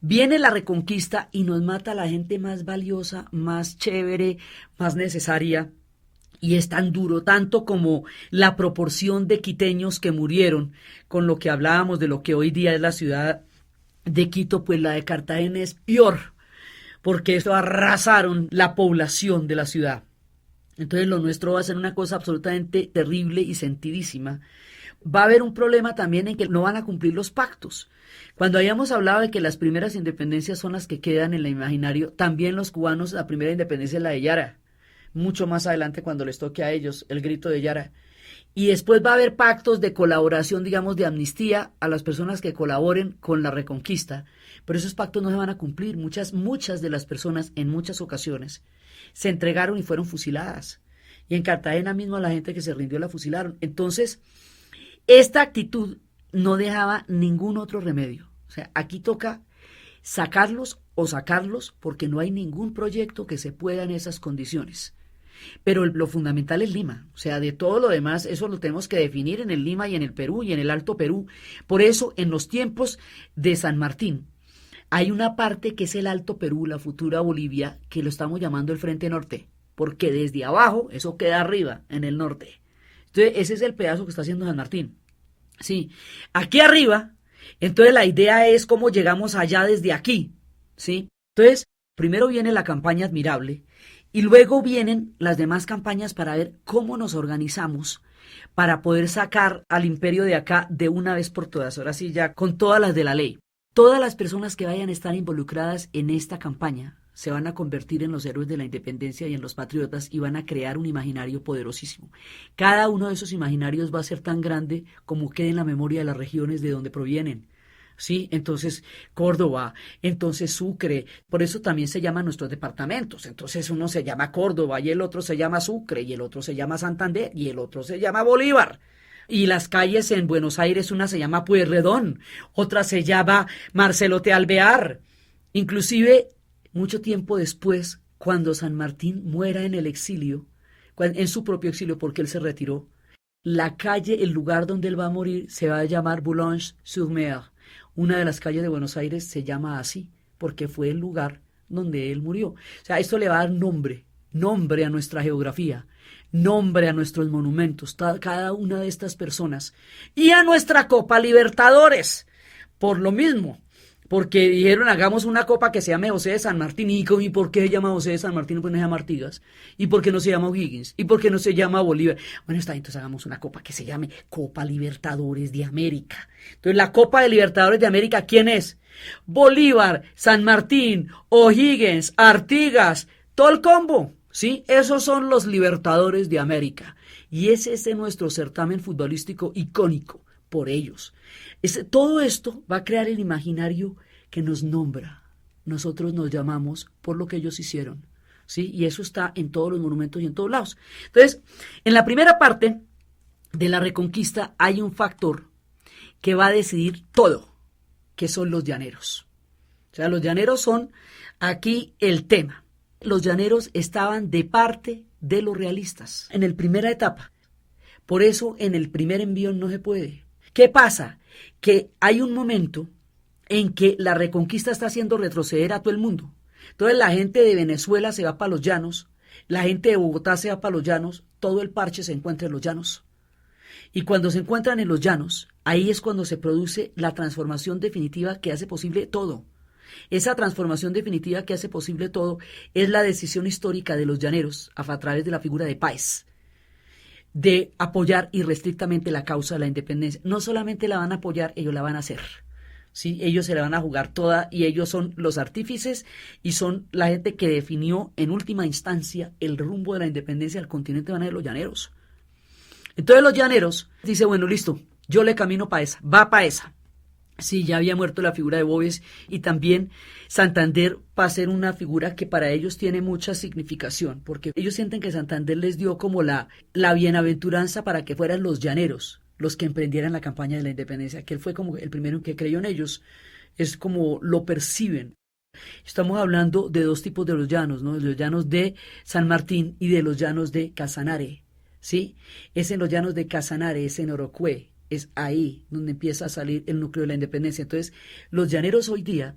viene la Reconquista y nos mata a la gente más valiosa, más chévere, más necesaria. Y es tan duro, tanto como la proporción de quiteños que murieron, con lo que hablábamos de lo que hoy día es la ciudad de Quito, pues la de Cartagena es peor, porque esto arrasaron la población de la ciudad. Entonces lo nuestro va a ser una cosa absolutamente terrible y sentidísima. Va a haber un problema también en que no van a cumplir los pactos. Cuando habíamos hablado de que las primeras independencias son las que quedan en el imaginario, también los cubanos, la primera independencia es la de Yara. Mucho más adelante cuando les toque a ellos el grito de Yara. Y después va a haber pactos de colaboración, digamos, de amnistía a las personas que colaboren con la Reconquista, pero esos pactos no se van a cumplir. Muchas de las personas en muchas ocasiones se entregaron y fueron fusiladas. Y en Cartagena mismo a la gente que se rindió la fusilaron. Entonces, esta actitud no dejaba ningún otro remedio. O sea, aquí toca sacarlos porque no hay ningún proyecto que se pueda en esas condiciones. Pero lo fundamental es Lima, o sea, de todo lo demás, eso lo tenemos que definir en el Lima y en el Perú y en el Alto Perú. Por eso, en los tiempos de San Martín, hay una parte que es el Alto Perú, la futura Bolivia, que lo estamos llamando el Frente Norte, porque desde abajo eso queda arriba, en el norte. Entonces, ese es el pedazo que está haciendo San Martín. Sí, aquí arriba, entonces la idea es cómo llegamos allá desde aquí, ¿sí? Entonces, primero viene la campaña Admirable, y luego vienen las demás campañas para ver cómo nos organizamos para poder sacar al imperio de acá de una vez por todas, ahora sí ya con todas las de la ley. Todas las personas que vayan a estar involucradas en esta campaña se van a convertir en los héroes de la independencia y en los patriotas y van a crear un imaginario poderosísimo. Cada uno de esos imaginarios va a ser tan grande como quede en la memoria de las regiones de donde provienen. ¿Sí? Entonces, Córdoba, entonces Sucre, por eso también se llaman nuestros departamentos. Entonces uno se llama Córdoba y el otro se llama Sucre y el otro se llama Santander y el otro se llama Bolívar. Y las calles en Buenos Aires, una se llama Pueyrredón, otra se llama Marcelote Alvear. Inclusive, mucho tiempo después, cuando San Martín muera en el exilio, en su propio exilio porque él se retiró, la calle, el lugar donde él va a morir, se va a llamar Boulogne-sur-Mer. Una de las calles de Buenos Aires se llama así, porque fue el lugar donde él murió. O sea, esto le va a dar nombre a nuestra geografía, nombre a nuestros monumentos, cada una de estas personas, y a nuestra Copa Libertadores, por lo mismo. Porque dijeron, hagamos una copa que se llame José de San Martín. ¿Y por qué se llama José de San Martín? Pues no se llama Artigas. ¿Y por qué no se llama O'Higgins? ¿Y por qué no se llama Bolívar? Bueno, está bien, entonces hagamos una copa que se llame Copa Libertadores de América. Entonces, la Copa de Libertadores de América, ¿quién es? Bolívar, San Martín, O'Higgins, Artigas, todo el combo. ¿Sí? Esos son los Libertadores de América. Y ese es nuestro certamen futbolístico icónico por ellos. Todo esto va a crear el imaginario que nos nombra. Nosotros nos llamamos por lo que ellos hicieron. ¿sí? Y eso está en todos los monumentos y en todos lados. Entonces, en la primera parte de la Reconquista hay un factor que va a decidir todo, que son los llaneros. O sea, los llaneros son aquí el tema. Los llaneros estaban de parte de los realistas en la primera etapa. Por eso en el primer envión no se puede. ¿Qué pasa? Que hay un momento en que la Reconquista está haciendo retroceder a todo el mundo. Entonces la gente de Venezuela se va para los llanos, la gente de Bogotá se va para los llanos, todo el parche se encuentra en los llanos. Y cuando se encuentran en los llanos, ahí es cuando se produce la transformación definitiva que hace posible todo. Esa transformación definitiva que hace posible todo es la decisión histórica de los llaneros a través de la figura de Páez de apoyar irrestrictamente la causa de la independencia. No solamente la van a apoyar, ellos la van a hacer. ¿Sí? Ellos se la van a jugar toda y ellos son los artífices y son la gente que definió en última instancia el rumbo de la independencia del continente, van a ser los llaneros. Entonces los llaneros dice, bueno, listo, yo le camino para esa, va para esa. Sí, ya había muerto la figura de Boves y también Santander va a ser una figura que para ellos tiene mucha significación, porque ellos sienten que Santander les dio como la bienaventuranza para que fueran los llaneros los que emprendieran la campaña de la independencia, que él fue como el primero que creyó en ellos, es como lo perciben. Estamos hablando de dos tipos de los llanos, ¿no? De los llanos de San Martín y de los llanos de Casanare, ¿sí? Es en los llanos de Casanare, es en Orocué, es ahí donde empieza a salir el núcleo de la independencia. Entonces, los llaneros hoy día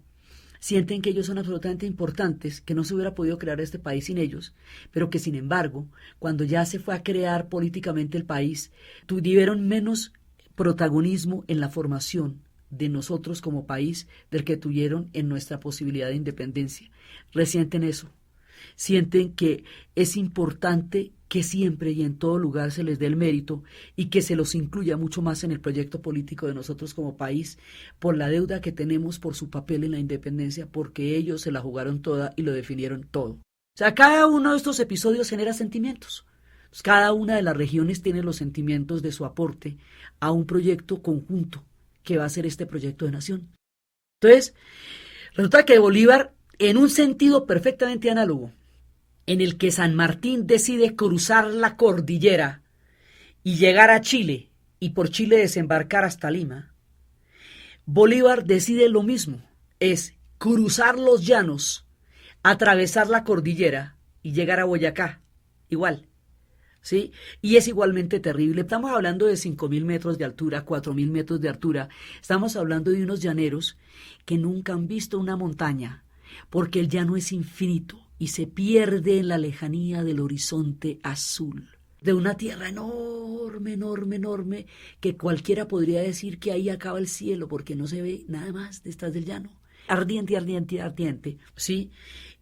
sienten que ellos son absolutamente importantes, que no se hubiera podido crear este país sin ellos, pero que sin embargo, cuando ya se fue a crear políticamente el país, tuvieron menos protagonismo en la formación de nosotros como país del que tuvieron en nuestra posibilidad de independencia. Resienten eso. Sienten que es importante que siempre y en todo lugar se les dé el mérito y que se los incluya mucho más en el proyecto político de nosotros como país por la deuda que tenemos por su papel en la independencia, porque ellos se la jugaron toda y lo definieron todo. O sea, cada uno de estos episodios genera sentimientos. Cada una de las regiones tiene los sentimientos de su aporte a un proyecto conjunto que va a ser este proyecto de nación. Entonces, resulta que Bolívar, en un sentido perfectamente análogo, en el que San Martín decide cruzar la cordillera y llegar a Chile y por Chile desembarcar hasta Lima, Bolívar decide lo mismo, es cruzar los llanos, atravesar la cordillera y llegar a Boyacá, igual, ¿sí? Y es igualmente terrible. Estamos hablando de 5.000 metros de altura, 4.000 metros de altura, estamos hablando de unos llaneros que nunca han visto una montaña, porque el llano es infinito y se pierde en la lejanía del horizonte azul, de una tierra enorme, enorme, enorme, que cualquiera podría decir que ahí acaba el cielo, porque no se ve nada más detrás del llano. Ardiente, ardiente, ardiente, ¿sí?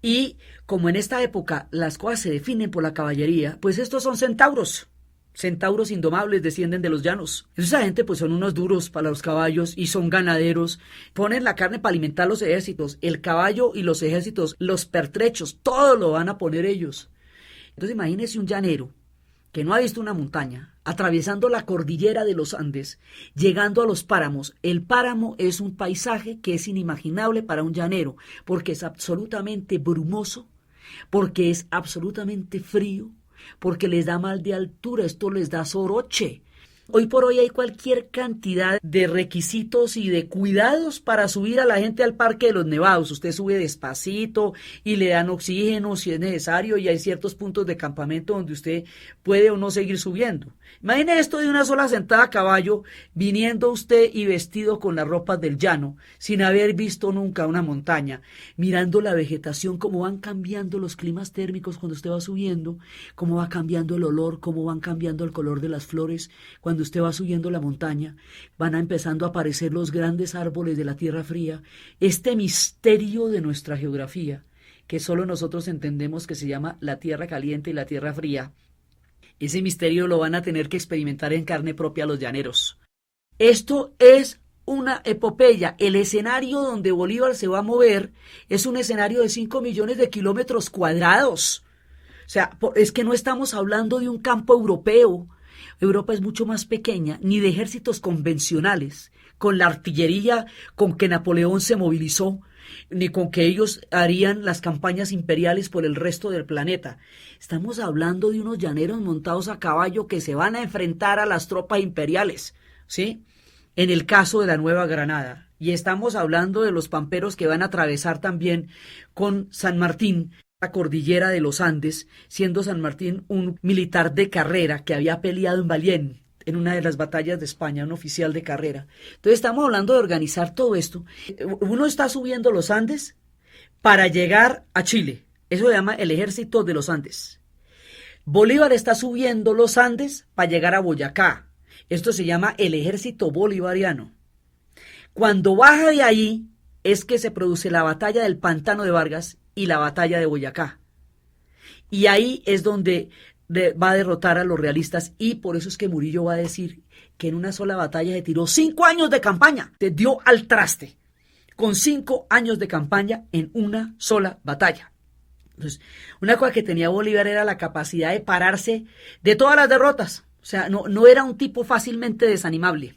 Y como en esta época las cosas se definen por la caballería, pues estos son centauros. Centauros indomables descienden de los llanos. Esa gente pues son unos duros para los caballos y son ganaderos. Ponen la carne para alimentar los ejércitos. El caballo y los ejércitos, los pertrechos, todo lo van a poner ellos. Entonces imagínese un llanero que no ha visto una montaña, atravesando la cordillera de los Andes, llegando a los páramos. El páramo es un paisaje que es inimaginable para un llanero, porque es absolutamente brumoso, porque es absolutamente frío, porque les da mal de altura, esto les da soroche. Hoy por hoy hay cualquier cantidad de requisitos y de cuidados para subir a la gente al Parque de los Nevados. Usted sube despacito y le dan oxígeno si es necesario y hay ciertos puntos de campamento donde usted puede o no seguir subiendo. Imagine esto de una sola sentada a caballo, viniendo usted y vestido con las ropas del llano, sin haber visto nunca una montaña, mirando la vegetación, cómo van cambiando los climas térmicos cuando usted va subiendo, cómo va cambiando el olor, cómo van cambiando el color de las flores. Cuando usted va subiendo la montaña, van empezando a aparecer los grandes árboles de la tierra fría, este misterio de nuestra geografía, que solo nosotros entendemos, que se llama la tierra caliente y la tierra fría. Ese misterio lo van a tener que experimentar en carne propia los llaneros. Esto es una epopeya. El escenario donde Bolívar se va a mover es un escenario de 5 millones de kilómetros cuadrados. O sea, es que no estamos hablando de un campo europeo. Europa es mucho más pequeña, ni de ejércitos convencionales, con la artillería con que Napoleón se movilizó, ni con que ellos harían las campañas imperiales por el resto del planeta. Estamos hablando de unos llaneros montados a caballo que se van a enfrentar a las tropas imperiales, ¿sí? En el caso de la Nueva Granada. Y estamos hablando de los pamperos que van a atravesar también con San Martín la cordillera de los Andes, siendo San Martín un militar de carrera que había peleado en Valién, en una de las batallas de España, un oficial de carrera. Entonces estamos hablando de organizar todo esto. Uno está subiendo los Andes para llegar a Chile. Eso se llama el Ejército de los Andes. Bolívar está subiendo los Andes para llegar a Boyacá. Esto se llama el Ejército Bolivariano. Cuando baja de ahí es que se produce la batalla del Pantano de Vargas y la batalla de Boyacá. Y ahí es donde va a derrotar a los realistas, y por eso es que Murillo va a decir que en una sola batalla se tiró 5 años de campaña, se dio al traste con 5 años de campaña en una sola batalla. Entonces, una cosa que tenía Bolívar era la capacidad de pararse de todas las derrotas. O sea, no era un tipo fácilmente desanimable.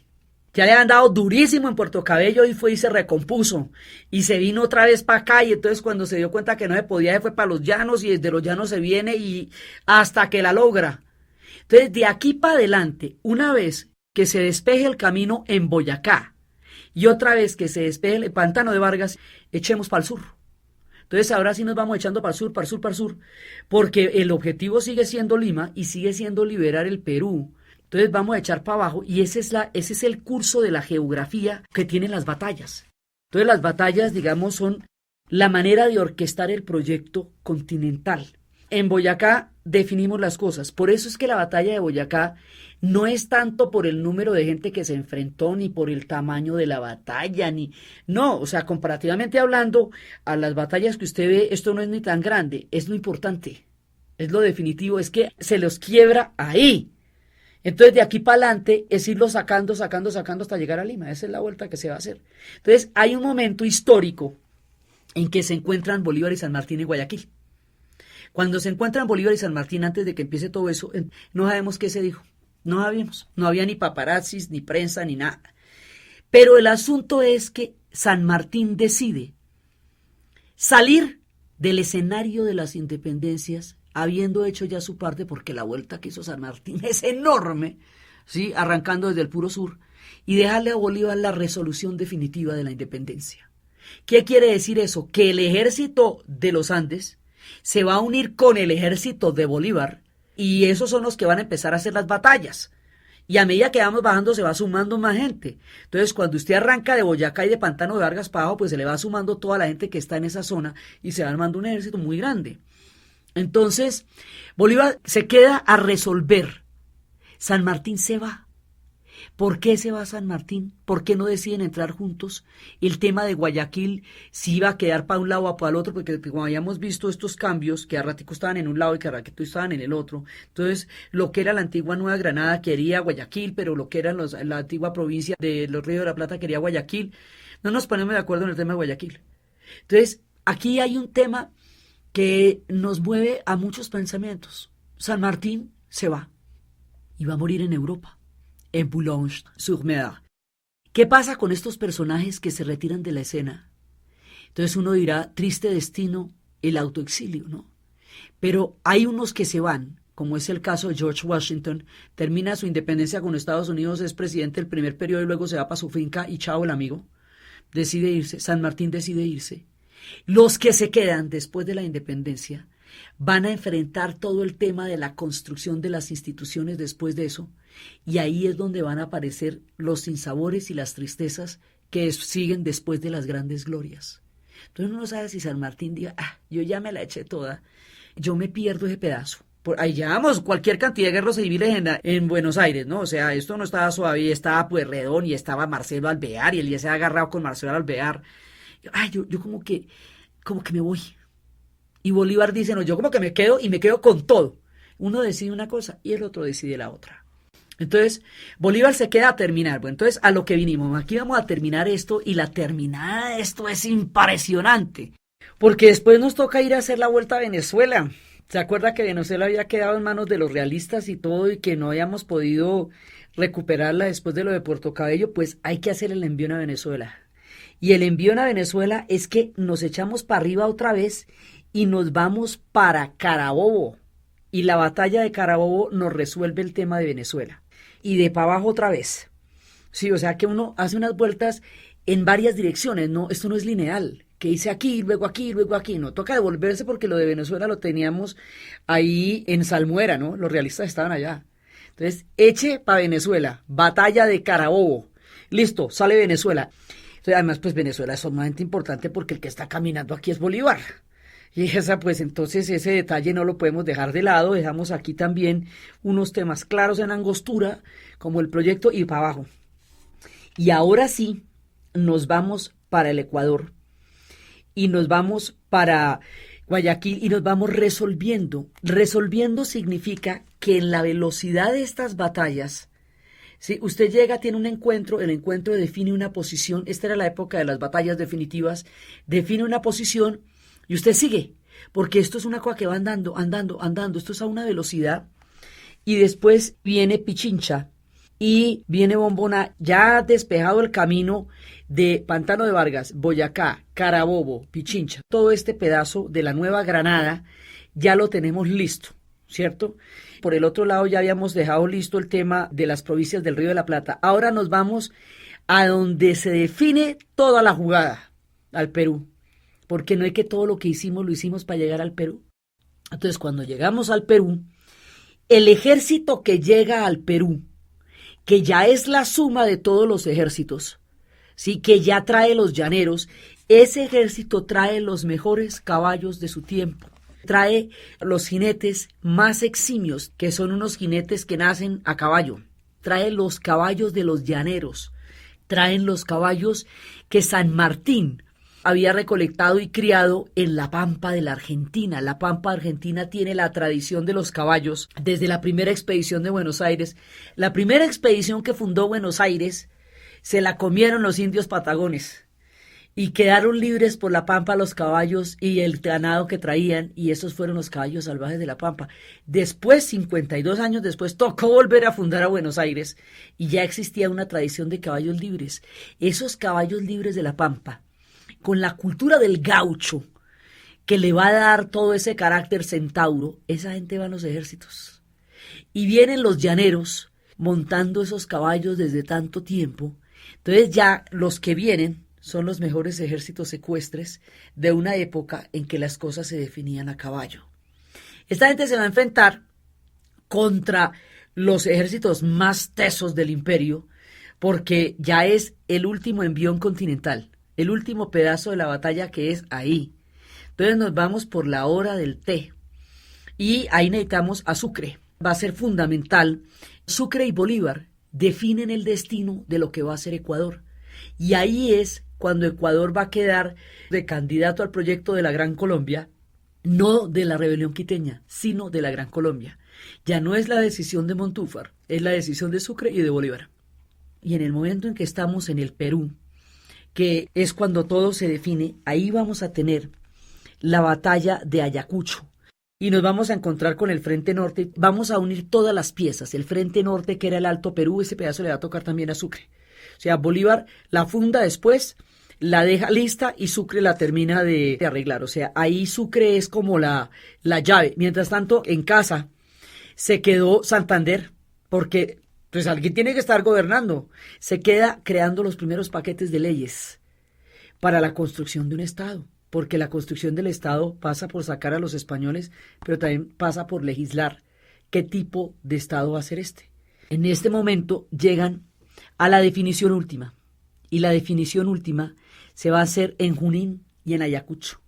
Ya le habían dado durísimo en Puerto Cabello y fue y se recompuso. Y se vino otra vez para acá, y entonces cuando se dio cuenta que no se podía, se fue para los llanos, y desde los llanos se viene y hasta que la logra. Entonces, de aquí para adelante, una vez que se despeje el camino en Boyacá y otra vez que se despeje el Pantano de Vargas, echemos para el sur. Entonces ahora sí nos vamos echando para el sur, para el sur, para el sur, porque el objetivo sigue siendo Lima y sigue siendo liberar el Perú. Entonces vamos a echar para abajo, y ese es el curso de la geografía que tienen las batallas. Entonces las batallas, digamos, son la manera de orquestar el proyecto continental. En Boyacá definimos las cosas. Por eso es que la batalla de Boyacá no es tanto por el número de gente que se enfrentó, ni por el tamaño de la batalla, no, o sea, comparativamente hablando a las batallas que usted ve, esto no es ni tan grande, es lo importante, es lo definitivo, es que se los quiebra ahí. Entonces, de aquí para adelante es irlo sacando hasta llegar a Lima. Esa es la vuelta que se va a hacer. Entonces, hay un momento histórico en que se encuentran Bolívar y San Martín en Guayaquil. Cuando se encuentran Bolívar y San Martín, antes de que empiece todo eso, no sabemos qué se dijo. No sabíamos. No había ni paparazzis, ni prensa, ni nada. Pero el asunto es que San Martín decide salir del escenario de las independencias, habiendo hecho ya su parte, porque la vuelta que hizo San Martín es enorme, ¿sí? Arrancando desde el puro sur, y dejarle a Bolívar la resolución definitiva de la independencia. ¿Qué quiere decir eso? Que el ejército de los Andes se va a unir con el ejército de Bolívar, y esos son los que van a empezar a hacer las batallas. Y a medida que vamos bajando se va sumando más gente. Entonces, cuando usted arranca de Boyacá y de Pantano de Vargas para abajo, pues se le va sumando toda la gente que está en esa zona y se va armando un ejército muy grande. Entonces, Bolívar se queda a resolver. San Martín se va. ¿Por qué se va San Martín? ¿Por qué no deciden entrar juntos? El tema de Guayaquil, si iba a quedar para un lado o para el otro, porque como habíamos visto estos cambios, que a ratico estaban en un lado y que a ratico estaban en el otro. Entonces, lo que era la antigua Nueva Granada quería Guayaquil, pero lo que era la antigua provincia de los Ríos de la Plata quería Guayaquil. No nos ponemos de acuerdo en el tema de Guayaquil. Entonces, aquí hay un tema que nos mueve a muchos pensamientos. San Martín se va y va a morir en Europa, en Boulogne-sur-Mer. ¿Qué pasa con estos personajes que se retiran de la escena? Entonces uno dirá, triste destino, el autoexilio, ¿no? Pero hay unos que se van, como es el caso de George Washington, termina su independencia con Estados Unidos, es presidente el primer periodo y luego se va para su finca y chao el amigo, decide irse, San Martín decide irse. Los que se quedan después de la independencia van a enfrentar todo el tema de la construcción de las instituciones después de eso, y ahí es donde van a aparecer los sinsabores y las tristezas que siguen después de las grandes glorias. Entonces uno no sabe si San Martín diga, yo ya me la eché toda, yo me pierdo ese pedazo. Ahí llevamos cualquier cantidad de guerras civiles en Buenos Aires, ¿no? O sea, esto no estaba suave, estaba Pueyrredón y estaba Marcelo Alvear, y él ya se ha agarrado con Marcelo Alvear. Yo como que me voy. Y Bolívar dice, no, yo como que me quedo, y me quedo con todo. Uno decide una cosa y el otro decide la otra. Entonces, Bolívar se queda a terminar. Bueno, entonces, a lo que vinimos. Aquí vamos a terminar esto, y la terminada de esto es impresionante. Porque después nos toca ir a hacer la vuelta a Venezuela. ¿Se acuerda que Venezuela había quedado en manos de los realistas y todo, y que no habíamos podido recuperarla después de lo de Puerto Cabello? Pues hay que hacer el envío a Venezuela. Y el envío a Venezuela es que nos echamos para arriba otra vez y nos vamos para Carabobo. Y la batalla de Carabobo nos resuelve el tema de Venezuela. Y de para abajo otra vez. Sí, o sea que uno hace unas vueltas en varias direcciones, no, esto no es lineal, que hice aquí, luego aquí, no, toca devolverse porque lo de Venezuela lo teníamos ahí en Salmuera, ¿no? Los realistas estaban allá. Entonces, eche para Venezuela, batalla de Carabobo, listo, sale Venezuela. Entonces, además, pues Venezuela es sumamente importante porque el que está caminando aquí es Bolívar. Y esa, pues entonces ese detalle no lo podemos dejar de lado, dejamos aquí también unos temas claros en angostura, como el proyecto y para abajo. Y ahora sí, nos vamos para el Ecuador y nos vamos para Guayaquil y nos vamos resolviendo. Resolviendo significa que en la velocidad de estas batallas, si usted llega, tiene un encuentro, el encuentro define una posición, esta era la época de las batallas definitivas, define una posición y usted sigue, porque esto es una cosa que va andando, esto es a una velocidad y después viene Pichincha. Y viene Bombona, ya despejado el camino de Pantano de Vargas, Boyacá, Carabobo, Pichincha. Todo este pedazo de la Nueva Granada ya lo tenemos listo, ¿cierto? Por el otro lado ya habíamos dejado listo el tema de las provincias del Río de la Plata. Ahora nos vamos a donde se define toda la jugada, al Perú. Porque no es que todo lo que hicimos lo hicimos para llegar al Perú. Entonces cuando llegamos al Perú, el ejército que llega al Perú, que ya es la suma de todos los ejércitos, ¿sí? Que ya trae los llaneros, ese ejército trae los mejores caballos de su tiempo, trae los jinetes más eximios, que son unos jinetes que nacen a caballo, trae los caballos de los llaneros, traen los caballos que San Martín había recolectado y criado en la Pampa de la Argentina. La Pampa Argentina tiene la tradición de los caballos desde la primera expedición de Buenos Aires. La primera expedición que fundó Buenos Aires se la comieron los indios patagones y quedaron libres por la Pampa los caballos y el ganado que traían, y esos fueron los caballos salvajes de la Pampa. Después, 52 años después, tocó volver a fundar a Buenos Aires y ya existía una tradición de caballos libres. Esos caballos libres de la Pampa, con la cultura del gaucho, que le va a dar todo ese carácter centauro, esa gente va a los ejércitos. Y vienen los llaneros montando esos caballos desde tanto tiempo. Entonces ya los que vienen son los mejores ejércitos ecuestres de una época en que las cosas se definían a caballo. Esta gente se va a enfrentar contra los ejércitos más tesos del imperio, porque ya es el último envión continental, el último pedazo de la batalla que es ahí. Entonces nos vamos por la hora del té y ahí necesitamos a Sucre. Va a ser fundamental. Sucre y Bolívar definen el destino de lo que va a ser Ecuador. Y ahí es cuando Ecuador va a quedar de candidato al proyecto de la Gran Colombia, no de la rebelión quiteña, sino de la Gran Colombia. Ya no es la decisión de Montúfar, es la decisión de Sucre y de Bolívar. Y en el momento en que estamos en el Perú, que es cuando todo se define, ahí vamos a tener la batalla de Ayacucho y nos vamos a encontrar con el Frente Norte. Vamos a unir todas las piezas. El Frente Norte, que era el Alto Perú, ese pedazo le va a tocar también a Sucre. O sea, Bolívar la funda después, la deja lista y Sucre la termina de arreglar. O sea, ahí Sucre es como la llave. Mientras tanto, en casa se quedó Santander, porque pues alguien tiene que estar gobernando. Se queda creando los primeros paquetes de leyes para la construcción de un Estado, porque la construcción del Estado pasa por sacar a los españoles, pero también pasa por legislar qué tipo de Estado va a ser este. En este momento llegan a la definición última, y la definición última se va a hacer en Junín y en Ayacucho.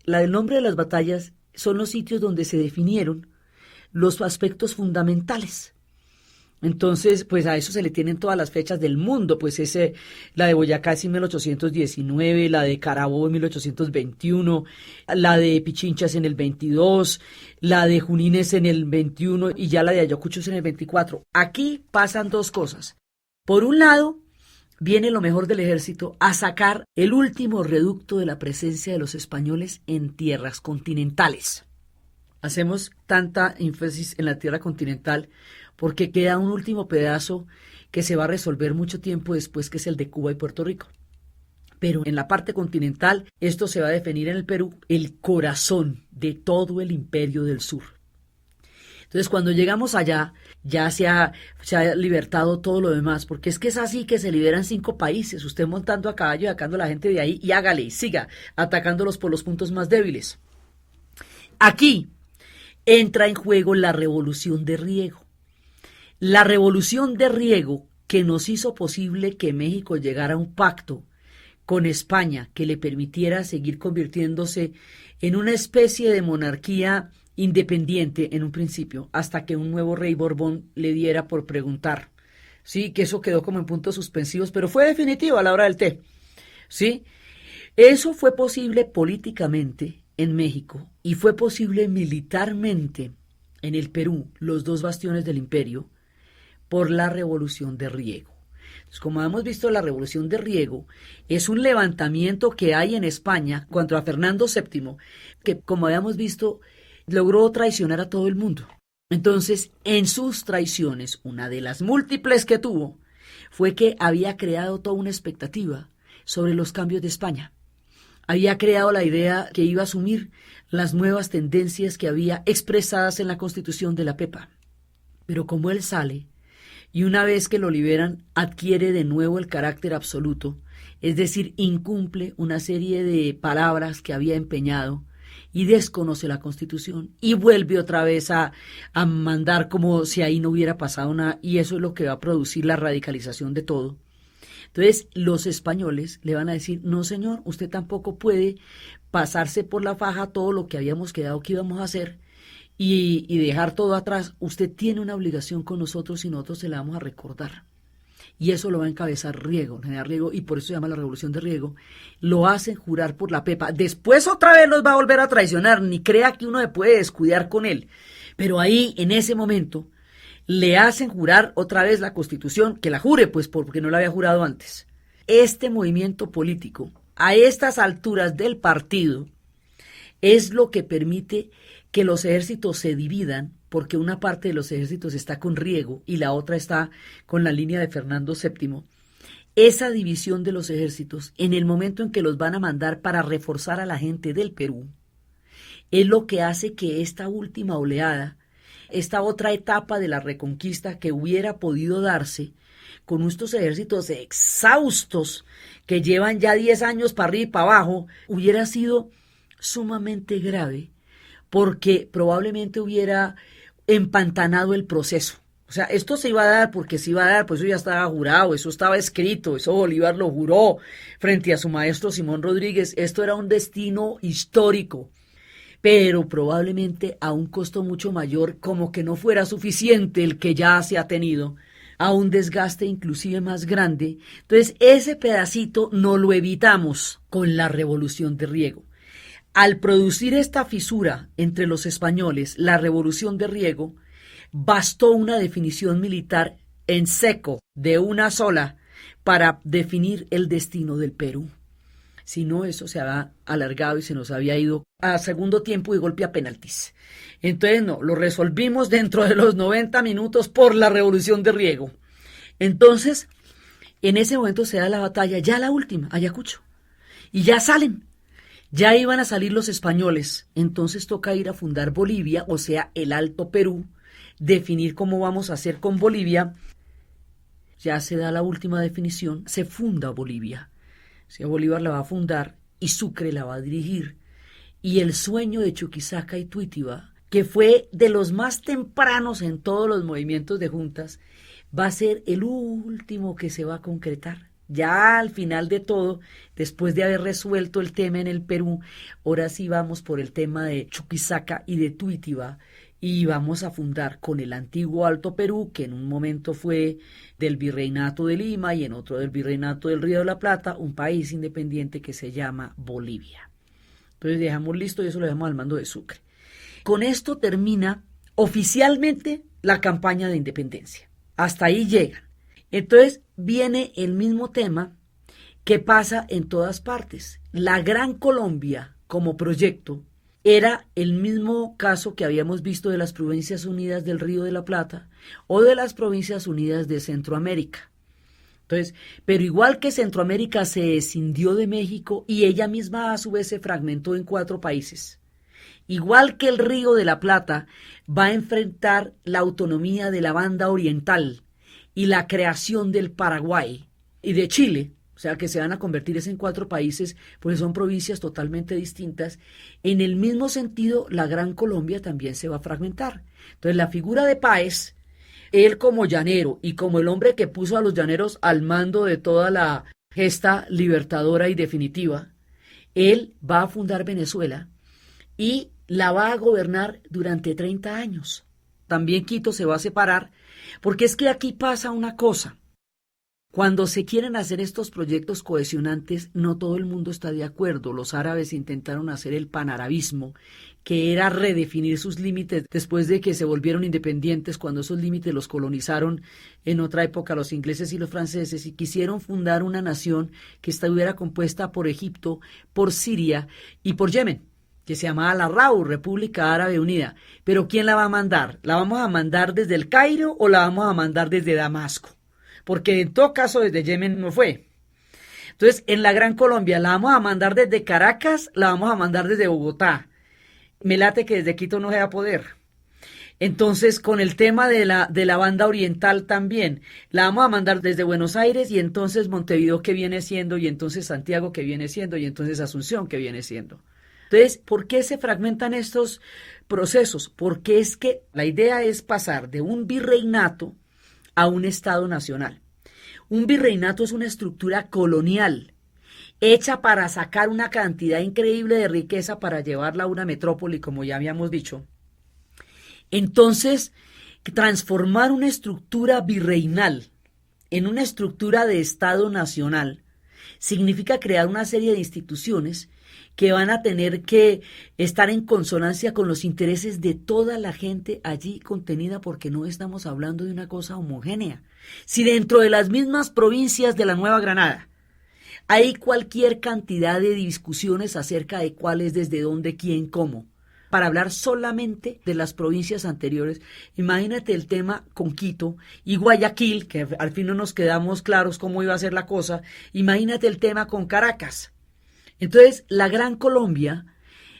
La del nombre de las batallas son los sitios donde se definieron los aspectos fundamentales. Entonces, pues a eso se le tienen todas las fechas del mundo, pues la de Boyacá es en 1819, la de Carabobo en 1821, la de Pichincha es en el 22, la de Junín es en el 21 y ya la de Ayacucho es en el 24. Aquí pasan dos cosas. Por un lado, viene lo mejor del ejército a sacar el último reducto de la presencia de los españoles en tierras continentales. Hacemos tanta énfasis en la tierra continental porque queda un último pedazo que se va a resolver mucho tiempo después, que es el de Cuba y Puerto Rico. pero en la parte continental esto se va a definir en el Perú, el corazón de todo el imperio del sur. Entonces, cuando llegamos allá, ya se ha libertado todo lo demás, porque es que es así que se liberan 5 países, usted montando a caballo y sacando a la gente de ahí, y hágale, siga, atacándolos por los puntos más débiles. Aquí entra en juego la revolución de Riego. La revolución de Riego que nos hizo posible que México llegara a un pacto con España que le permitiera seguir convirtiéndose en una especie de monarquía independiente en un principio, hasta que un nuevo rey Borbón le diera por preguntar. Sí, que eso quedó como en puntos suspensivos, pero fue definitivo a la hora del té. Sí, eso fue posible políticamente en México y fue posible militarmente en el Perú, los 2 bastiones del imperio, por la revolución de Riego. Entonces, como hemos visto, la revolución de Riego es un levantamiento que hay en España contra Fernando VII, que, como habíamos visto, logró traicionar a todo el mundo. Entonces, en sus traiciones, una de las múltiples que tuvo, fue que había creado toda una expectativa sobre los cambios de España. Había creado la idea que iba a asumir las nuevas tendencias que había expresadas en la Constitución de la Pepa. Pero como él sale, y una vez que lo liberan, adquiere de nuevo el carácter absoluto, es decir, incumple una serie de palabras que había empeñado y desconoce la Constitución y vuelve otra vez a mandar como si ahí no hubiera pasado nada, y eso es lo que va a producir la radicalización de todo. Entonces los españoles le van a decir, no señor, usted tampoco puede pasarse por la faja todo lo que habíamos quedado que íbamos a hacer y dejar todo atrás. Usted tiene una obligación con nosotros y nosotros se la vamos a recordar. Y eso lo va a encabezar Riego, el general Riego, y por eso se llama la Revolución de Riego. Lo hacen jurar por la Pepa. Después otra vez los va a volver a traicionar, ni crea que uno se puede descuidar con él. Pero ahí, en ese momento, le hacen jurar otra vez la Constitución, que la jure, pues porque no la había jurado antes. Este movimiento político, a estas alturas del partido, es lo que permite que los ejércitos se dividan, porque una parte de los ejércitos está con Riego y la otra está con la línea de Fernando VII. Esa división de los ejércitos, en el momento en que los van a mandar para reforzar a la gente del Perú, es lo que hace que esta última oleada, esta otra etapa de la reconquista que hubiera podido darse con estos ejércitos exhaustos que llevan ya 10 años para arriba y para abajo, hubiera sido sumamente grave, porque probablemente hubiera empantanado el proceso. O sea, esto se iba a dar porque se iba a dar, pues eso ya estaba jurado, eso estaba escrito, eso Bolívar lo juró frente a su maestro Simón Rodríguez. Esto era un destino histórico, pero probablemente a un costo mucho mayor, como que no fuera suficiente el que ya se ha tenido, a un desgaste inclusive más grande. Entonces, ese pedacito no lo evitamos con la Revolución de Riego. Al producir esta fisura entre los españoles, la Revolución de Riego, bastó una definición militar en seco, de una sola, para definir el destino del Perú. Si no, eso se había alargado y se nos había ido a segundo tiempo y golpe a penaltis. Entonces, no, lo resolvimos dentro de los 90 minutos por la Revolución de Riego. Entonces, en ese momento se da la batalla, ya la última, Ayacucho, y ya salen. Ya iban a salir los españoles, entonces toca ir a fundar Bolivia, o sea, el Alto Perú, definir cómo vamos a hacer con Bolivia. Ya se da la última definición, se funda Bolivia. O sea, Bolívar la va a fundar y Sucre la va a dirigir. Y el sueño de Chuquisaca y Tuitiba, que fue de los más tempranos en todos los movimientos de juntas, va a ser el último que se va a concretar. Ya al final de todo, después de haber resuelto el tema en el Perú, ahora sí vamos por el tema de Chuquisaca y de Tuitiba, y vamos a fundar con el antiguo Alto Perú, que en un momento fue del Virreinato de Lima y en otro del Virreinato del Río de la Plata, un país independiente que se llama Bolivia. Entonces dejamos listo y eso lo dejamos al mando de Sucre. Con esto termina oficialmente la campaña de independencia. Hasta ahí llegan. Entonces viene el mismo tema que pasa en todas partes. La Gran Colombia como proyecto era el mismo caso que habíamos visto de las Provincias Unidas del Río de la Plata o de las Provincias Unidas de Centroamérica. Entonces, pero igual que Centroamérica se escindió de México y ella misma a su vez se fragmentó en 4 países. Igual que el Río de la Plata va a enfrentar la autonomía de la banda oriental y la creación del Paraguay y de Chile, o sea que se van a convertir en 4 países, porque son provincias totalmente distintas. En el mismo sentido, la Gran Colombia también se va a fragmentar. Entonces, la figura de Páez, él como llanero y como el hombre que puso a los llaneros al mando de toda la gesta libertadora y definitiva, él va a fundar Venezuela y la va a gobernar durante 30 años. También Quito se va a separar, porque es que aquí pasa una cosa. Cuando se quieren hacer estos proyectos cohesionantes, no todo el mundo está de acuerdo. Los árabes intentaron hacer el panarabismo, que era redefinir sus límites después de que se volvieron independientes, cuando esos límites los colonizaron en otra época los ingleses y los franceses, y quisieron fundar una nación que estuviera compuesta por Egipto, por Siria y por Yemen, que se llamaba la RAU, República Árabe Unida. Pero ¿quién la va a mandar? ¿La vamos a mandar desde el Cairo o la vamos a mandar desde Damasco? Porque en todo caso desde Yemen no fue. Entonces, en la Gran Colombia, ¿la vamos a mandar desde Caracas? ¿La vamos a mandar desde Bogotá? Me late que desde Quito no se va a poder. Entonces, con el tema de la banda oriental también, la vamos a mandar desde Buenos Aires y entonces Montevideo que viene siendo, y entonces Santiago que viene siendo, y entonces Asunción que viene siendo. Entonces, ¿por qué se fragmentan estos procesos? Porque es que la idea es pasar de un virreinato a un Estado nacional. Un virreinato es una estructura colonial hecha para sacar una cantidad increíble de riqueza para llevarla a una metrópoli, como ya habíamos dicho. Entonces, transformar una estructura virreinal en una estructura de Estado nacional significa crear una serie de instituciones que van a tener que estar en consonancia con los intereses de toda la gente allí contenida, porque no estamos hablando de una cosa homogénea. Si dentro de las mismas provincias de la Nueva Granada hay cualquier cantidad de discusiones acerca de cuál es, desde dónde, quién, cómo, para hablar solamente de las provincias anteriores, imagínate el tema con Quito y Guayaquil, que al fin no nos quedamos claros cómo iba a ser la cosa, imagínate el tema con Caracas. Entonces, la Gran Colombia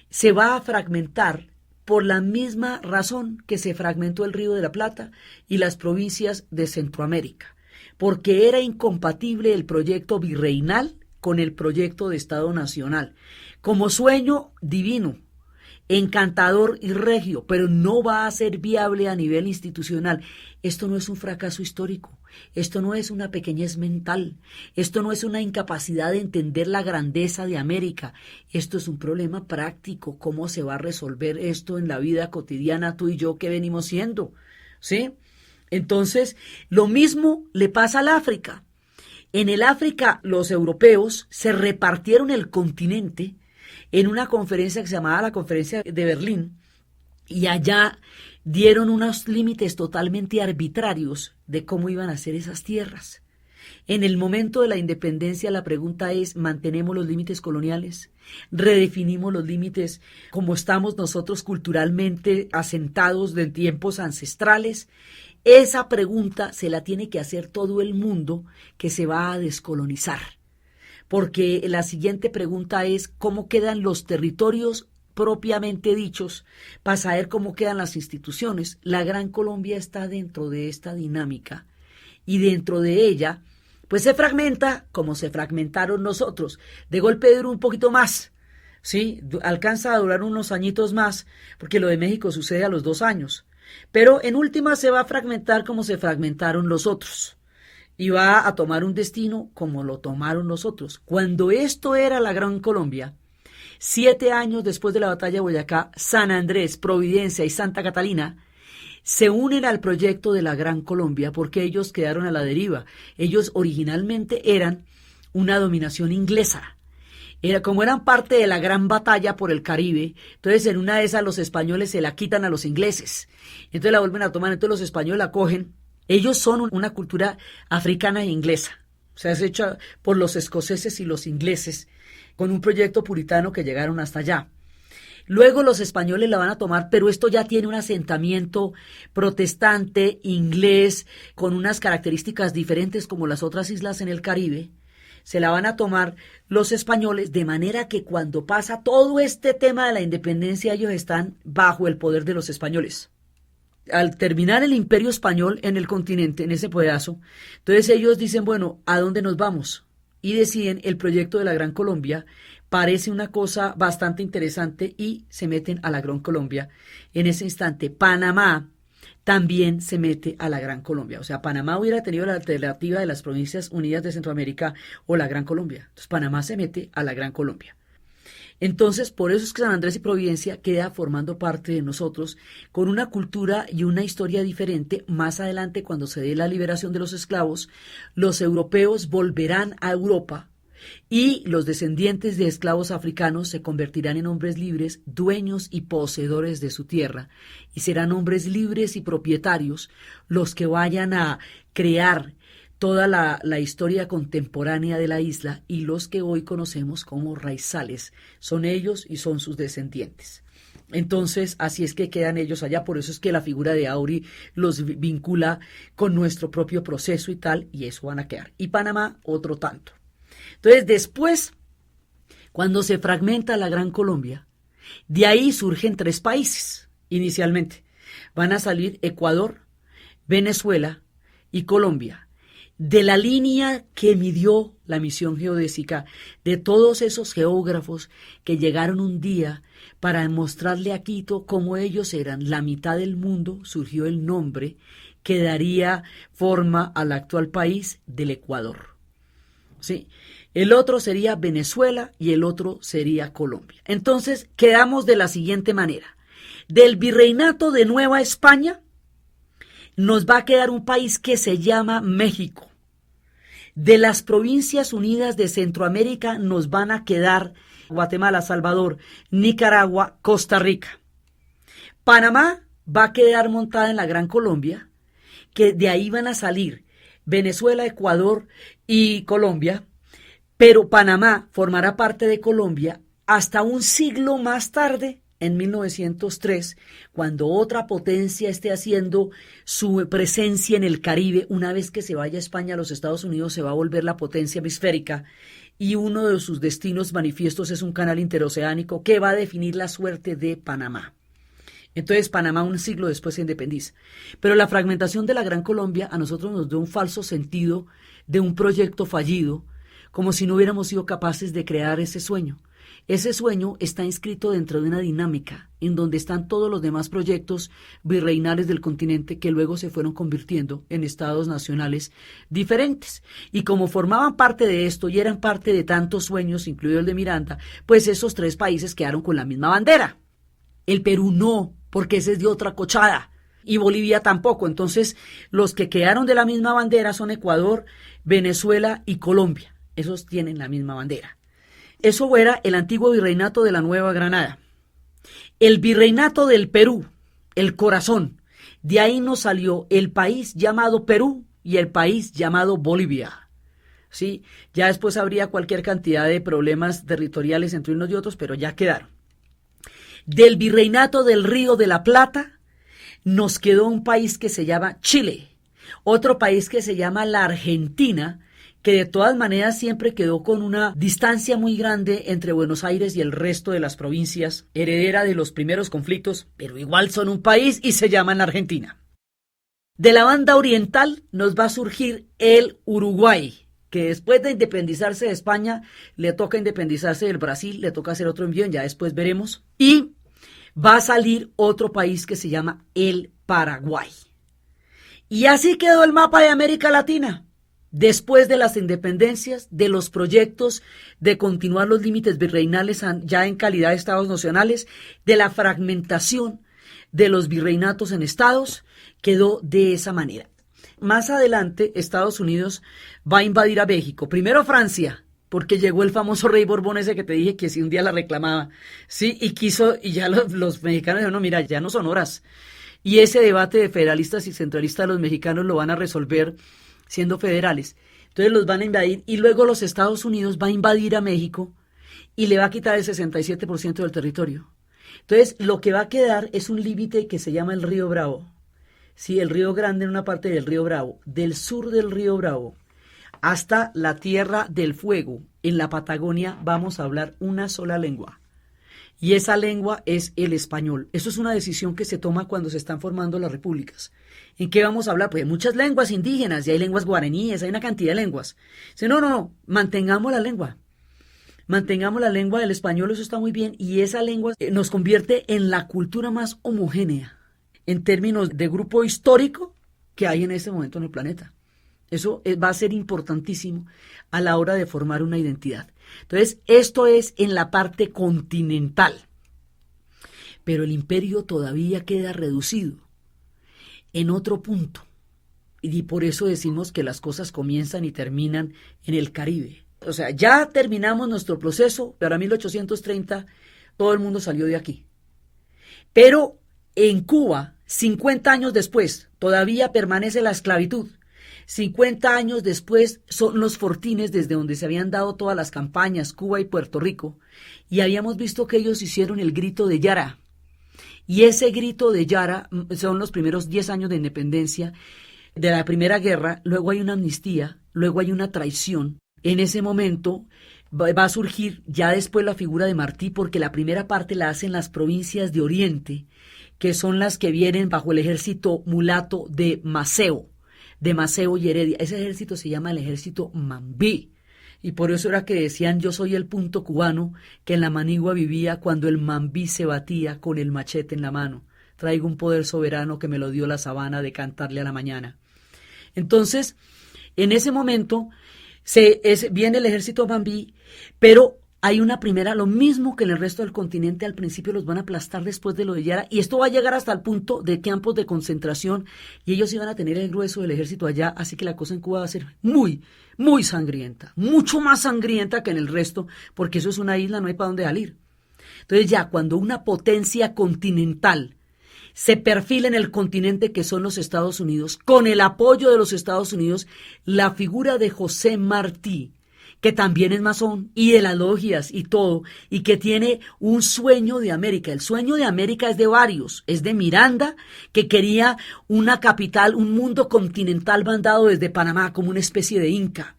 se va a fragmentar por la misma razón que se fragmentó el Río de la Plata y las provincias de Centroamérica, porque era incompatible el proyecto virreinal con el proyecto de Estado nacional, como sueño divino, encantador y regio, pero no va a ser viable a nivel institucional. Esto no es un fracaso histórico, esto no es una pequeñez mental, esto no es una incapacidad de entender la grandeza de América, esto es un problema práctico. ¿Cómo se va a resolver esto en la vida cotidiana, tú y yo que venimos siendo? ¿Sí? Entonces, lo mismo le pasa al África. En el África, los europeos se repartieron el continente en una conferencia que se llamaba la Conferencia de Berlín, y allá dieron unos límites totalmente arbitrarios de cómo iban a ser esas tierras. En el momento de la independencia, la pregunta es: ¿mantenemos los límites coloniales? ¿Redefinimos los límites como estamos nosotros culturalmente asentados de tiempos ancestrales? Esa pregunta se la tiene que hacer todo el mundo que se va a descolonizar. Porque la siguiente pregunta es: ¿cómo quedan los territorios propiamente dichos para saber cómo quedan las instituciones? La Gran Colombia está dentro de esta dinámica, y dentro de ella pues se fragmenta como se fragmentaron nosotros. De golpe dura un poquito más, ¿sí? Alcanza a durar unos añitos más, porque lo de México sucede a los 2 años. Pero en última se va a fragmentar como se fragmentaron los otros, y va a tomar un destino como lo tomaron los otros. Cuando esto era la Gran Colombia, 7 años después de la batalla de Boyacá, San Andrés, Providencia y Santa Catalina se unen al proyecto de la Gran Colombia, porque ellos quedaron a la deriva. Ellos originalmente eran una dominación inglesa. Como eran parte de la gran batalla por el Caribe, entonces en una de esas los españoles se la quitan a los ingleses. Entonces la vuelven a tomar, entonces los españoles la cogen. Ellos son una cultura africana e inglesa. O sea, es hecha por los escoceses y los ingleses, con un proyecto puritano que llegaron hasta allá. Luego los españoles la van a tomar, pero esto ya tiene un asentamiento protestante, inglés, con unas características diferentes como las otras islas en el Caribe. Se la van a tomar los españoles, de manera que cuando pasa todo este tema de la independencia, ellos están bajo el poder de los españoles. Al terminar el imperio español en el continente, en ese pedazo, entonces ellos dicen, bueno, ¿a dónde nos vamos? Y deciden el proyecto de la Gran Colombia. Parece una cosa bastante interesante y se meten a la Gran Colombia. En ese instante, Panamá también se mete a la Gran Colombia. O sea, Panamá hubiera tenido la alternativa de las Provincias Unidas de Centroamérica o la Gran Colombia. Entonces, Panamá se mete a la Gran Colombia. Entonces, por eso es que San Andrés y Providencia queda formando parte de nosotros con una cultura y una historia diferente. Más adelante, cuando se dé la liberación de los esclavos, los europeos volverán a Europa y los descendientes de esclavos africanos se convertirán en hombres libres, dueños y poseedores de su tierra, y serán hombres libres y propietarios los que vayan a crear toda la historia contemporánea de la isla, y los que hoy conocemos como raizales son ellos y son sus descendientes. Entonces, así es que quedan ellos allá, por eso es que la figura de Auri los vincula con nuestro propio proceso y tal, y eso van a quedar. Y Panamá, otro tanto. Entonces, después, cuando se fragmenta la Gran Colombia, de ahí surgen 3 países, inicialmente. Van a salir Ecuador, Venezuela y Colombia. De la línea que midió la misión geodésica, de todos esos geógrafos que llegaron un día para mostrarle a Quito cómo ellos eran la mitad del mundo, surgió el nombre que daría forma al actual país del Ecuador. ¿Sí? El otro sería Venezuela y el otro sería Colombia. Entonces, quedamos de la siguiente manera. Del virreinato de Nueva España nos va a quedar un país que se llama México. De las Provincias Unidas de Centroamérica nos van a quedar Guatemala, Salvador, Nicaragua, Costa Rica. Panamá va a quedar montada en la Gran Colombia, que de ahí van a salir Venezuela, Ecuador y Colombia, pero Panamá formará parte de Colombia hasta un siglo más tarde, en 1903, cuando otra potencia esté haciendo su presencia en el Caribe. Una vez que se vaya a España, los Estados Unidos se va a volver la potencia hemisférica, y uno de sus destinos manifiestos es un canal interoceánico que va a definir la suerte de Panamá. Entonces Panamá un siglo después se independiza. Pero la fragmentación de la Gran Colombia a nosotros nos dio un falso sentido de un proyecto fallido, como si no hubiéramos sido capaces de crear ese sueño. Ese sueño está inscrito dentro de una dinámica en donde están todos los demás proyectos virreinales del continente que luego se fueron convirtiendo en estados nacionales diferentes. Y como formaban parte de esto y eran parte de tantos sueños, incluido el de Miranda, pues esos 3 países quedaron con la misma bandera. El Perú no, porque ese es de otra cochada, y Bolivia tampoco. Entonces, los que quedaron de la misma bandera son Ecuador, Venezuela y Colombia. Esos tienen la misma bandera. Eso era el antiguo virreinato de la Nueva Granada. El virreinato del Perú, el corazón. De ahí nos salió el país llamado Perú y el país llamado Bolivia. ¿Sí? Ya después habría cualquier cantidad de problemas territoriales entre unos y otros, pero ya quedaron. Del virreinato del Río de la Plata nos quedó un país que se llama Chile, otro país que se llama la Argentina, que de todas maneras siempre quedó con una distancia muy grande entre Buenos Aires y el resto de las provincias, heredera de los primeros conflictos, pero igual son un país y se llaman Argentina. De la banda oriental nos va a surgir el Uruguay, que después de independizarse de España, le toca independizarse del Brasil, le toca hacer otro envío, ya después veremos, y va a salir otro país que se llama el Paraguay. Y así quedó el mapa de América Latina. Después de las independencias, de los proyectos de continuar los límites virreinales ya en calidad de estados nacionales, de la fragmentación de los virreinatos en estados, quedó de esa manera. Más adelante, Estados Unidos va a invadir a México. Primero Francia, porque llegó el famoso rey Borbón ese que te dije que si un día la reclamaba, sí, y quiso, y ya los mexicanos dijeron, no, mira, ya no son horas. Y ese debate de federalistas y centralistas los mexicanos lo van a resolver siendo federales. Entonces los van a invadir y luego los Estados Unidos va a invadir a México y le va a quitar el 67% del territorio. Entonces, lo que va a quedar es un límite que se llama el río Bravo. Sí, el río Grande en una parte del río Bravo. Del sur del río Bravo hasta la Tierra del Fuego, en la Patagonia, vamos a hablar una sola lengua. Y esa lengua es el español. Eso es una decisión que se toma cuando se están formando las repúblicas. ¿En qué vamos a hablar? Pues hay muchas lenguas indígenas, y hay lenguas guaraníes, hay una cantidad de lenguas. Dice, no, mantengamos la lengua. Mantengamos la lengua del español, eso está muy bien, y esa lengua nos convierte en la cultura más homogénea en términos de grupo histórico que hay en este momento en el planeta. Eso va a ser importantísimo a la hora de formar una identidad. Entonces, esto es en la parte continental, pero el imperio todavía queda reducido en otro punto, y por eso decimos que las cosas comienzan y terminan en el Caribe. O sea, ya terminamos nuestro proceso, para 1830 todo el mundo salió de aquí. Pero en Cuba, 50 años después, todavía permanece la esclavitud. 50 años después son los fortines desde donde se habían dado todas las campañas, Cuba y Puerto Rico, y habíamos visto que ellos hicieron el grito de Yara. Y ese grito de Yara son los primeros 10 años de independencia de la Primera Guerra, luego hay una amnistía, luego hay una traición. En ese momento va a surgir ya después la figura de Martí, porque la primera parte la hacen las provincias de Oriente, que son las que vienen bajo el ejército mulato de Maceo y Heredia. Ese ejército se llama el ejército Mambí, y por eso era que decían yo soy el punto cubano que en la manigua vivía cuando el Mambí se batía con el machete en la mano. Traigo un poder soberano que me lo dio la sabana de cantarle a la mañana. Entonces, en ese momento viene el ejército Mambí, pero hay una primera, lo mismo que en el resto del continente, al principio los van a aplastar después de lo de Yara, y esto va a llegar hasta el punto de campos de concentración, y ellos iban a tener el grueso del ejército allá, así que la cosa en Cuba va a ser muy, muy sangrienta, mucho más sangrienta que en el resto, porque eso es una isla, no hay para dónde salir. Entonces ya cuando una potencia continental se perfila en el continente que son los Estados Unidos, con el apoyo de los Estados Unidos, la figura de José Martí, que también es masón, y de las logias y todo, y que tiene un sueño de América. El sueño de América es de varios, es de Miranda, que quería una capital, un mundo continental mandado desde Panamá como una especie de Inca.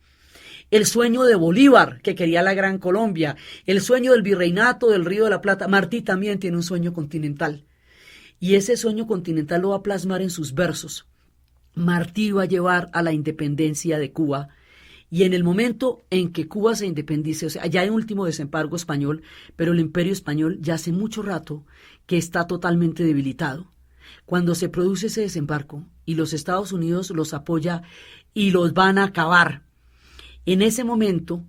El sueño de Bolívar, que quería la Gran Colombia. El sueño del virreinato del Río de la Plata. Martí también tiene un sueño continental. Y ese sueño continental lo va a plasmar en sus versos. Martí va a llevar a la independencia de Cuba. Y en el momento en que Cuba se independice, o sea, ya hay un último desembarco español, pero el imperio español ya hace mucho rato que está totalmente debilitado. Cuando se produce ese desembarco y los Estados Unidos los apoya y los van a acabar, en ese momento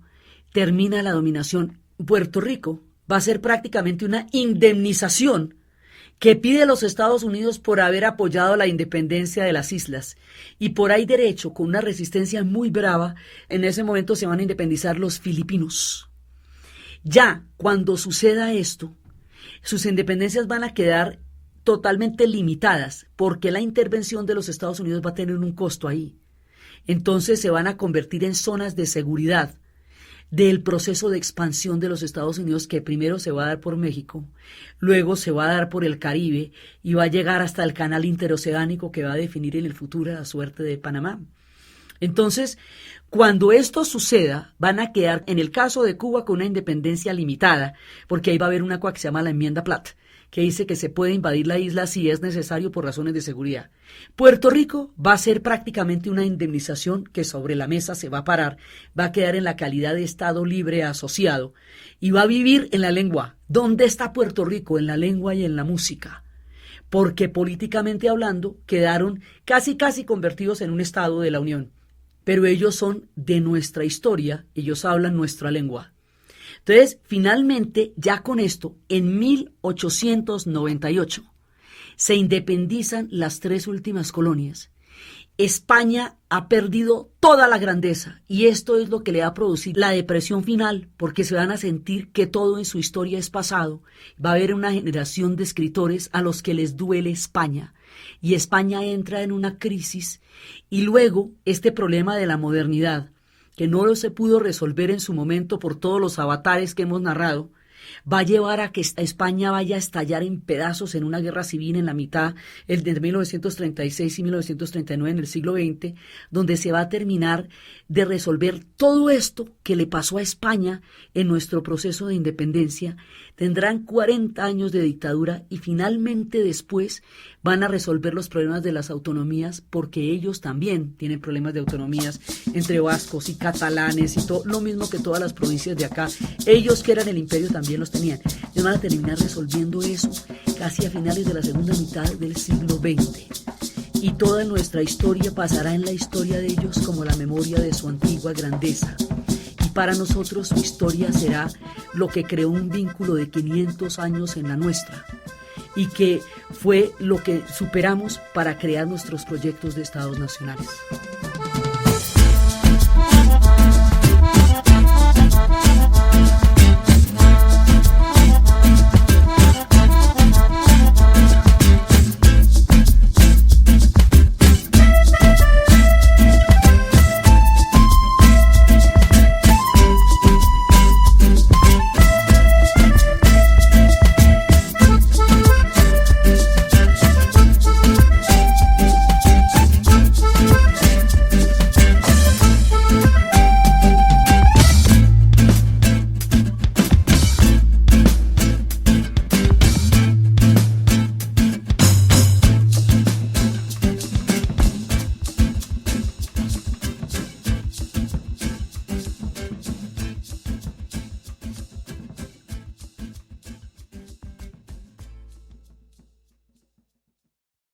termina la dominación. Puerto Rico va a ser prácticamente una indemnización que pide los Estados Unidos por haber apoyado la independencia de las islas. Y por ahí derecho, con una resistencia muy brava, en ese momento se van a independizar los filipinos. Ya cuando suceda esto, sus independencias van a quedar totalmente limitadas, porque la intervención de los Estados Unidos va a tener un costo ahí. Entonces se van a convertir en zonas de seguridad del proceso de expansión de los Estados Unidos, que primero se va a dar por México, luego se va a dar por el Caribe y va a llegar hasta el canal interoceánico que va a definir en el futuro la suerte de Panamá. Entonces, cuando esto suceda, van a quedar, en el caso de Cuba, con una independencia limitada, porque ahí va a haber una cosa que se llama la enmienda Platt, que dice que se puede invadir la isla si es necesario por razones de seguridad. Puerto Rico va a ser prácticamente una indemnización que sobre la mesa se va a parar, va a quedar en la calidad de Estado libre asociado y va a vivir en la lengua. ¿Dónde está Puerto Rico? En la lengua y en la música. Porque políticamente hablando quedaron casi convertidos en un Estado de la Unión. Pero ellos son de nuestra historia, ellos hablan nuestra lengua. Entonces, finalmente, ya con esto, en 1898, se independizan las tres últimas colonias. España ha perdido toda la grandeza y esto es lo que le va a producir la depresión final, porque se van a sentir que todo en su historia es pasado. Va a haber una generación de escritores a los que les duele España y España entra en una crisis, y luego este problema de la modernidad, que no se pudo resolver en su momento por todos los avatares que hemos narrado, va a llevar a que España vaya a estallar en pedazos en una guerra civil en la mitad, el de 1936 y 1939 en el siglo XX, donde se va a terminar de resolver todo esto que le pasó a España en nuestro proceso de independencia. Tendrán 40 años de dictadura y finalmente después van a resolver los problemas de las autonomías, porque ellos también tienen problemas de autonomías entre vascos y catalanes y todo, lo mismo que todas las provincias de acá. Ellos, que eran el imperio, también los tenían. Ellos van a terminar resolviendo eso casi a finales de la segunda mitad del siglo XX. Y toda nuestra historia pasará en la historia de ellos como la memoria de su antigua grandeza. Y para nosotros su historia será lo que creó un vínculo de 500 años en la nuestra, y que fue lo que superamos para crear nuestros proyectos de estados nacionales.